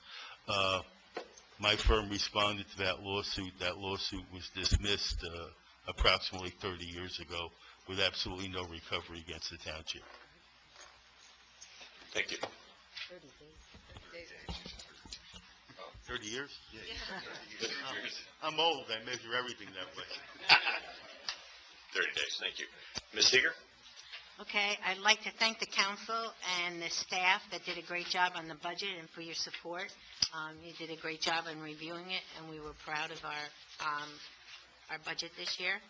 My firm responded to that lawsuit. That lawsuit was dismissed approximately 30 years ago with absolutely no recovery against the township. Thank you. 30 years? Yeah. I'm old. I measure everything that way. 30 days. Thank you. Ms. Seeger? Okay, I'd like to thank the council and the staff that did a great job on the budget and for your support. You did a great job in reviewing it, and we were proud of our budget this year.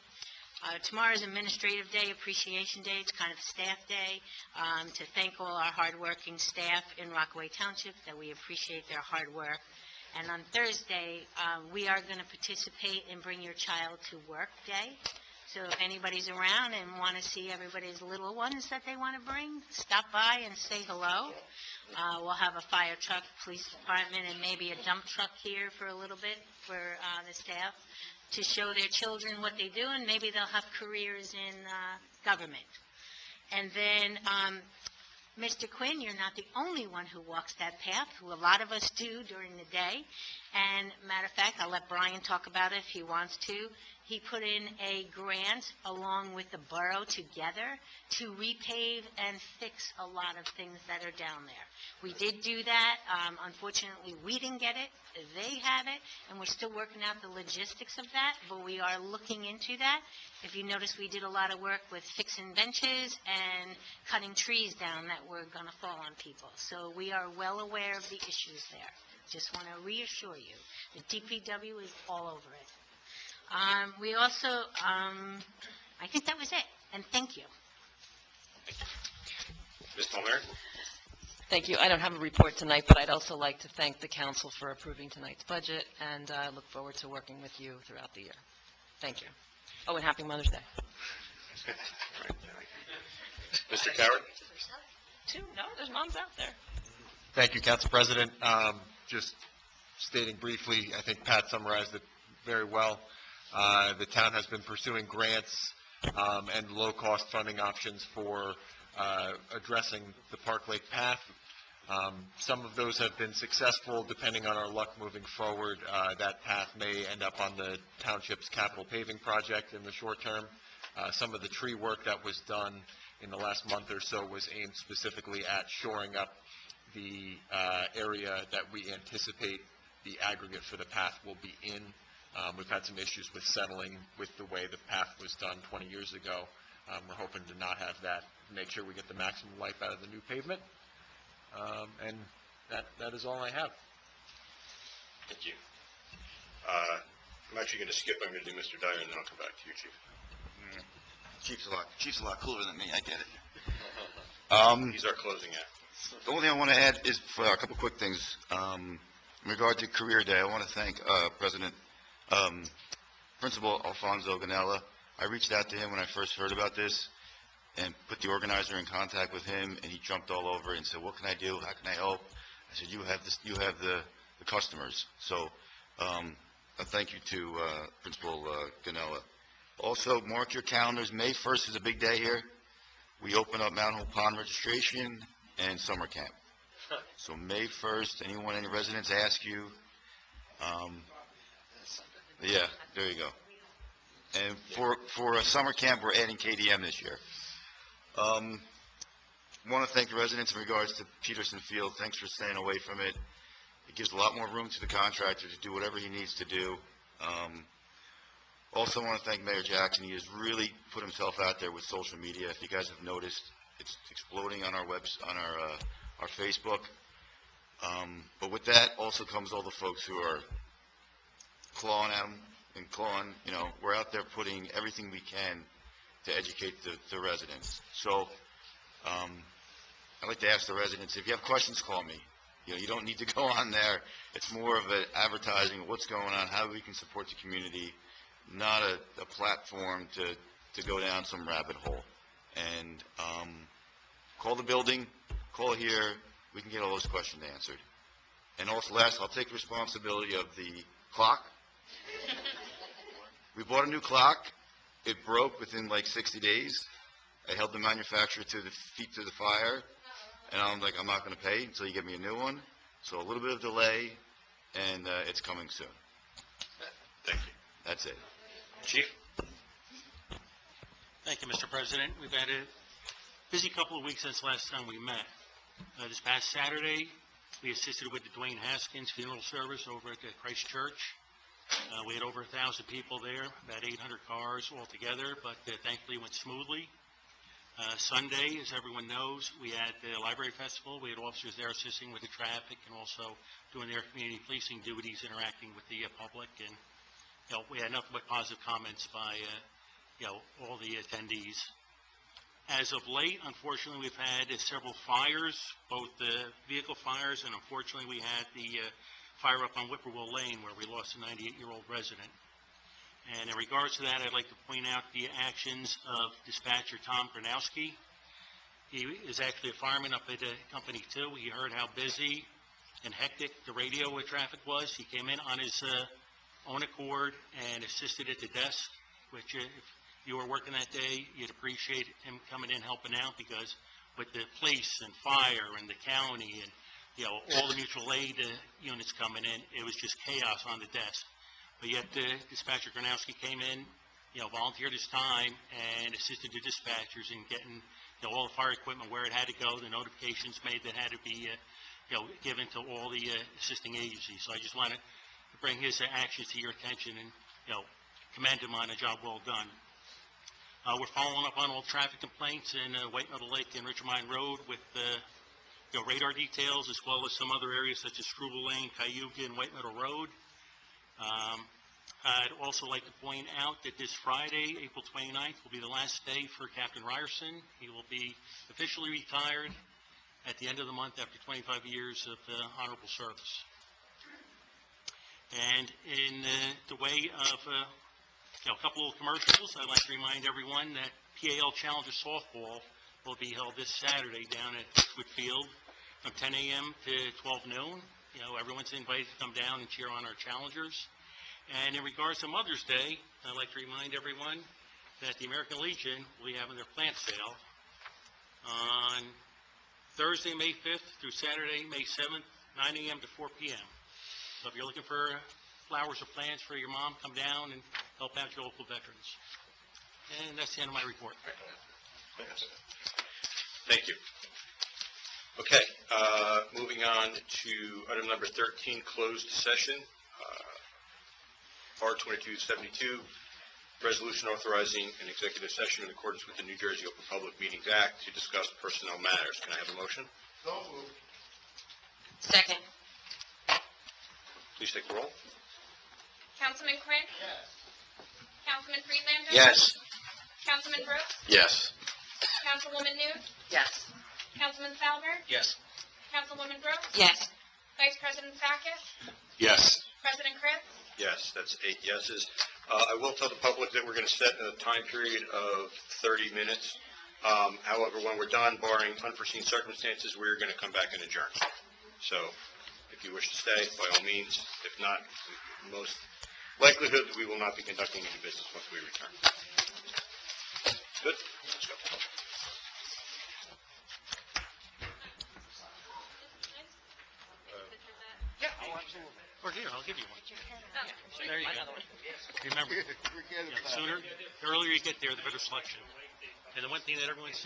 Tomorrow is Administrative Day, Appreciation Day. It's kind of a staff day to thank all our hardworking staff in Rockaway Township, that we appreciate their hard work. And on Thursday, we are going to participate in Bring Your Child to Work Day. So if anybody's around and want to see everybody's little ones that they want to bring, stop by and say hello. We'll have a fire truck, police department, and maybe a dump truck here for a little bit for the staff to show their children what they do, and maybe they'll have careers in government. And then, Mr. Quinn, you're not the only one who walks that path, who a lot of us do during the day. And matter of fact, I'll let Brian talk about it if he wants to. He put in a grant along with the borough together to repave and fix a lot of things that are down there. We did do that. Unfortunately, we didn't get it. They have it, and we're still working out the logistics of that, but we are looking into that. If you notice, we did a lot of work with fixing benches and cutting trees down that were going to fall on people. So we are well aware of the issues there. Just want to reassure you, the DPW is all over it. We also, I think that was it, and thank you. Ms. Palmer? Thank you. I don't have a report tonight, but I'd also like to thank the council for approving tonight's budget, and I look forward to working with you throughout the year. Thank you. Oh, and happy Mother's Day. Mr. Coward? No, there's moms out there. Thank you, Council President. Just stating briefly, I think Pat summarized it very well. The town has been pursuing grants and low-cost funding options for addressing the Park Lake path. Some of those have been successful. Depending on our luck moving forward, that path may end up on the township's capital paving project in the short term. Some of the tree work that was done in the last month or so was aimed specifically at shoring up the area that we anticipate the aggregate for the path will be in. We've had some issues with settling with the way the path was done 20 years ago. We're hoping to not have that, make sure we get the maximum life out of the new pavement. And that is all I have. Thank you. I'm actually going to skip. I'm going to do Mr. Dyer, and then I'll come back to you, Chief. Chief's a lot cooler than me, I get it. He's our closing act. The only thing I want to add is for a couple quick things. In regard to Career Day, I want to thank Principal Alfonso Ganella. I reached out to him when I first heard about this and put the organizer in contact with him, and he jumped all over and said, "What can I do? How can I help?" I said, "You have the customers." So a thank you to Principal Ganella. Also, mark your calendars. May 1st is a big day here. We open up Mount Hope Pond registration and summer camp. So May 1st, any residents ask you, yeah, there you go. And for a summer camp, we're adding KDM this year. Want to thank the residents in regards to Peterson Field. Thanks for staying away from it. It gives a lot more room to the contractor to do whatever he needs to do. Also want to thank Mayor Jackson. He has really put himself out there with social media. If you guys have noticed, it's exploding on our our Facebook. But with that also comes all the folks who are clawing at them and clawing. We're out there putting everything we can to educate the residents. So I'd like to ask the residents, if you have questions, call me. You don't need to go on there. It's more of an advertising of what's going on, how we can support the community, not a platform to go down some rabbit hole. And call the building, call here, we can get all those questions answered. And also last, I'll take responsibility of the clock. We bought a new clock. It broke within like 60 days. I held the manufacturer to the feet to the fire, and I'm like, I'm not going to pay until you get me a new one. So a little bit of delay, and it's coming soon. Thank you. That's it. Chief? Thank you, Mr. President. We've had a busy couple of weeks since last time we met. This past Saturday, we assisted with the Dwayne Haskins funeral service over at the Christ Church. We had over 1,000 people there, about 800 cars altogether, but thankfully it went smoothly. Sunday, as everyone knows, we had the Library Festival. We had officers there assisting with the traffic and also doing their community policing duties, interacting with the public. And we had nothing but positive comments by all the attendees. As of late, unfortunately, we've had several fires, both vehicle fires, and unfortunately we had the fire up on Whippoorwill Lane where we lost a 98-year-old resident. And in regards to that, I'd like to point out the actions of dispatcher Tom Granowski. He is actually a fireman up at the company too. He heard how busy and hectic the radio traffic was. He came in on his own accord and assisted at the desk, which if you were working that day, you'd appreciate him coming in helping out, because with the police and fire and the county and all the mutual aid units coming in. It was just chaos on the desk. But yet Dispatcher Granowski came in, volunteered his time and assisted the dispatchers in getting, all the fire equipment where it had to go, the notifications made that had to be, given to all the assisting agencies. So I just wanted to bring his actions to your attention and, commend him on a job well done. We're following up on all traffic complaints in White Meadow Lake and Richard Mine Road with radar details, as well as some other areas such as Struble Lane, Cayuga, and White Meadow Road. I'd also like to point out that this Friday, April 29th, will be the last day for Captain Ryerson. He will be officially retired at the end of the month after 25 years of honorable service. And in the way of a couple of commercials, I'd like to remind everyone that PAL Challenger Softball will be held this Saturday down at Eastwood Field from 10 a.m. to 12 noon. Everyone's invited to come down and cheer on our challengers. And in regards to Mother's Day, I'd like to remind everyone that the American Legion will be having their plant sale on Thursday, May 5th through Saturday, May 7th, 9 a.m. to 4 p.m. So if you're looking for flowers or plants for your mom, come down and help out your local veterans. And that's the end of my report. Thank you. Okay, moving on to item number 13, closed session. R2272, resolution authorizing an executive session in accordance with the New Jersey Open Public Meetings Act to discuss personnel matters. Can I have a motion? So moved. Second. Please take the roll. Councilman Quinn? Yes. Councilman Friedlander? Yes. Councilman Brooks? Yes. Councilwoman Noon? Yes. Councilman Salver? Yes. Councilwoman Brooks? Yes. Vice President Sakis? Yes. President Kritz? Yes, that's 8 yeses. I will tell the public that we're going to set a time period of 30 minutes. However, when we're done, barring unforeseen circumstances, we're going to come back and adjourn. So if you wish to stay, by all means. If not, most likelihood that we will not be conducting any business once we return. Good? Let's go. Or here, I'll give you one. There you go. Remember, the earlier you get there, the better selection. And the one thing that everyone's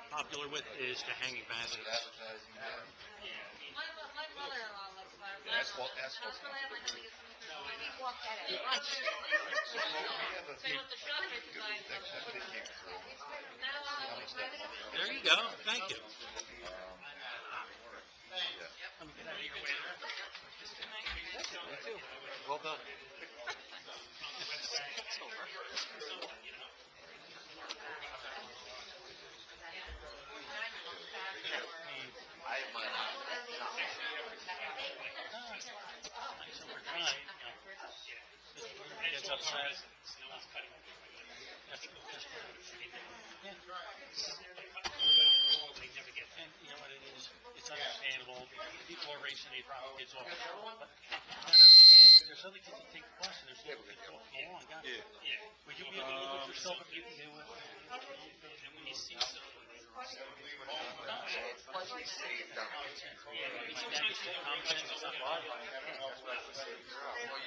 popular with is the hanging basket. My brother-in-law lives there. Asphalt. We walked that out. So you want the shelter design. There you go. Thank you. Well done. Gets upset. And you know what it is? It's understandable. People are racing, they drop kids off. But I understand that there's other kids that take the bus and there's little kids walking along. Would you be able to live with yourself if you could do it? When you see something. Well,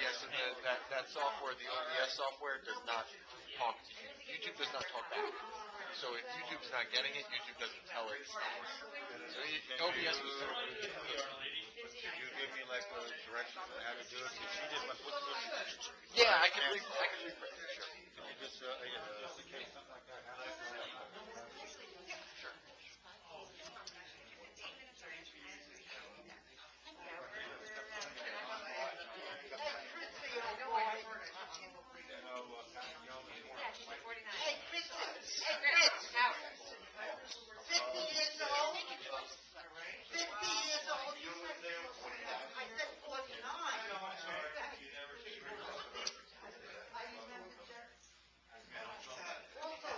yes, and that software, the OBS software, does not talk to you. YouTube does not talk back. So if YouTube's not getting it, YouTube doesn't tell it it's not working. So OBS was... You give me like a direction on how to do it? She did, what's the directions? Yeah, I can reprint it, sure. Can you just, indicate something like that? How do I do it? Sure. Hey, Chris, 50 years old? 50 years old? I said 49. I remember, sir. Also,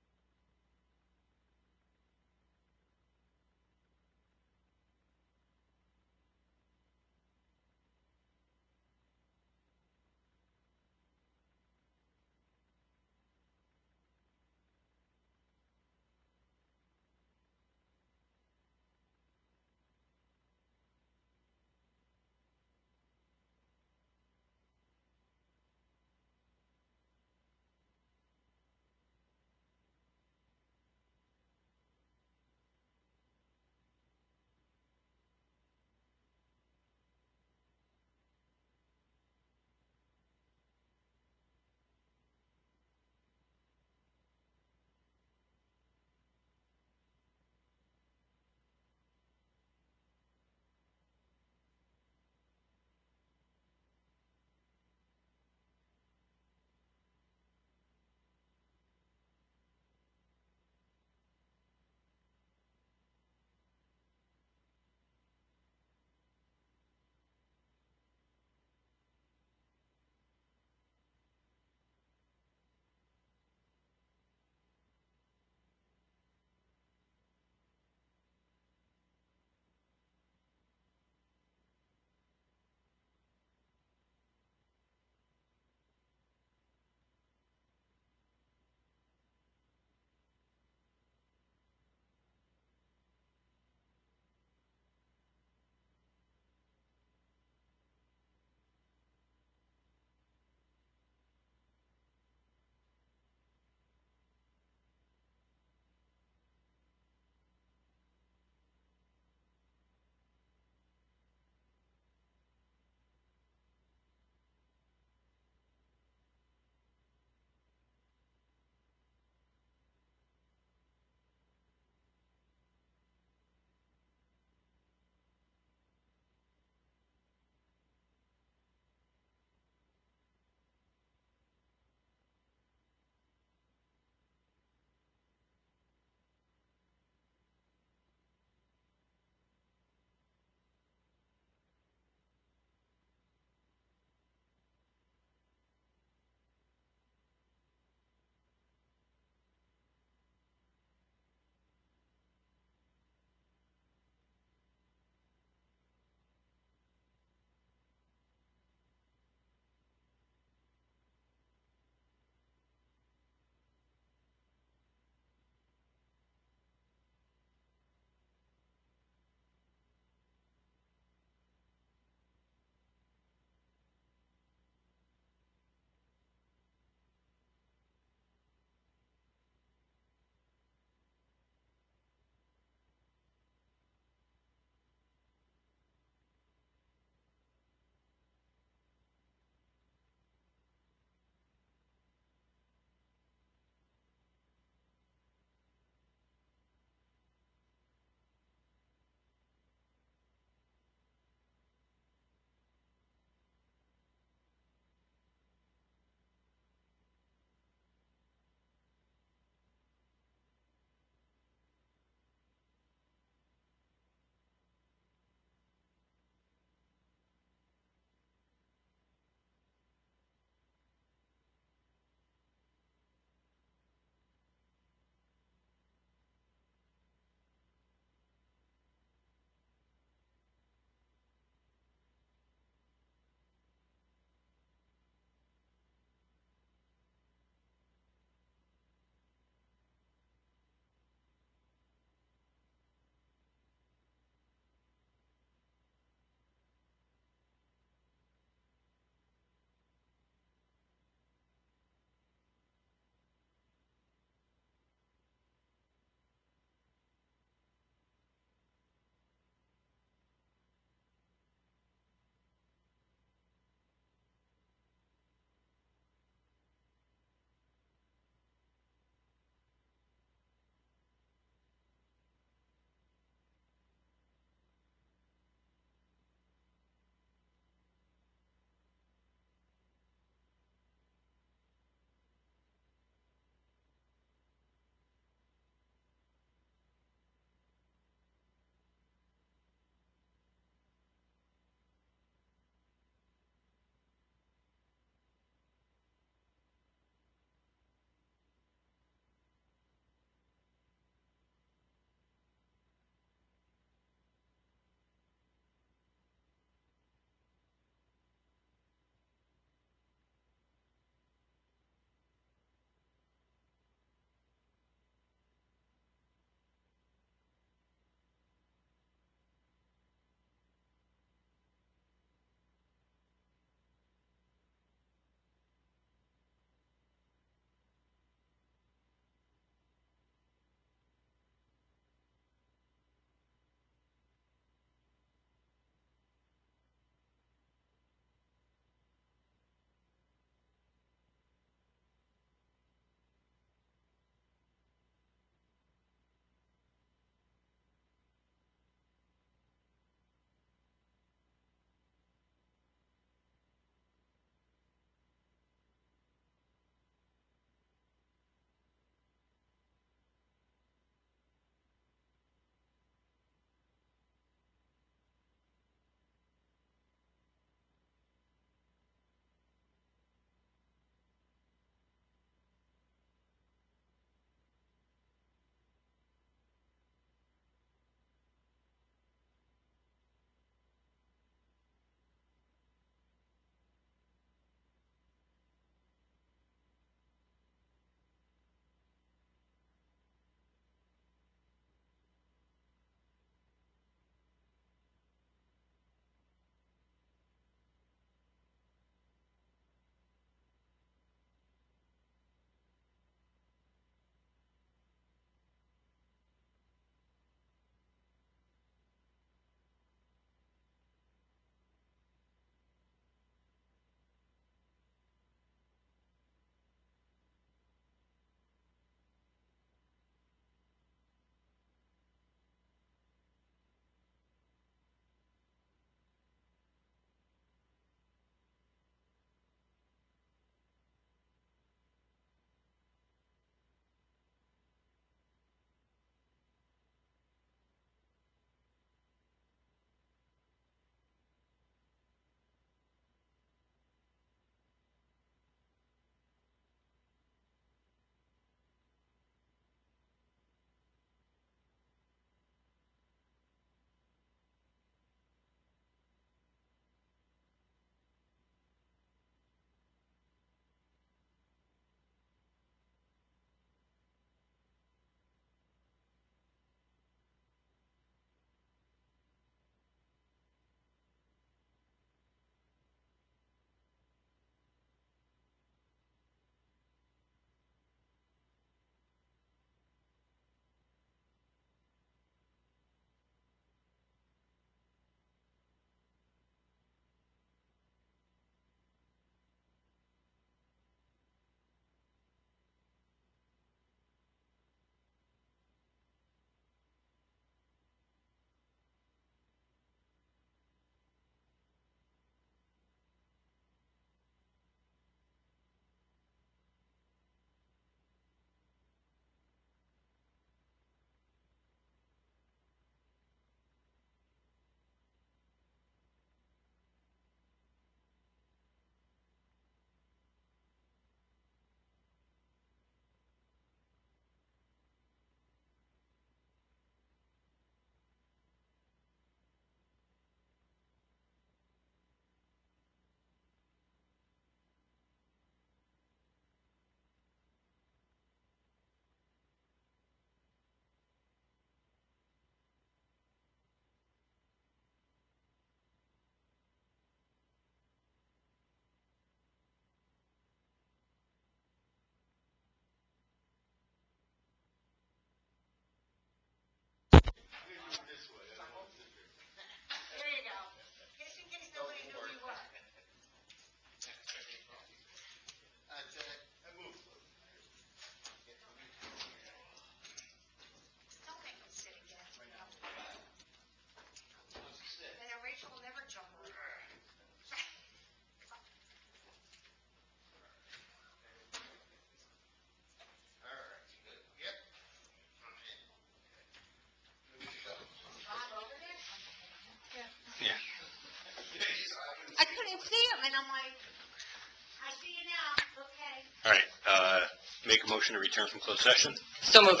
motion to return from closed session. So moved.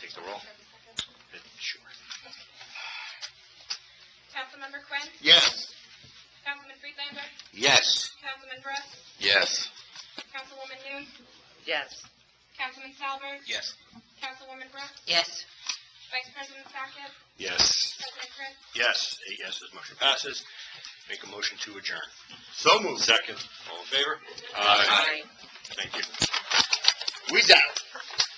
Take the roll. Sure. Councilmember Quinn? Yes. Councilman Friedlander? Yes. Councilman Brooks? Yes. Councilwoman Noon? Yes. Councilman Salver? Yes. Councilwoman Brooks? Yes. Vice President Sackett? Yes. President Chris? Yes, 8 yeses, motion passes. Make a motion to adjourn. So moved. Second. All in favor? Aye. Thank you. We out.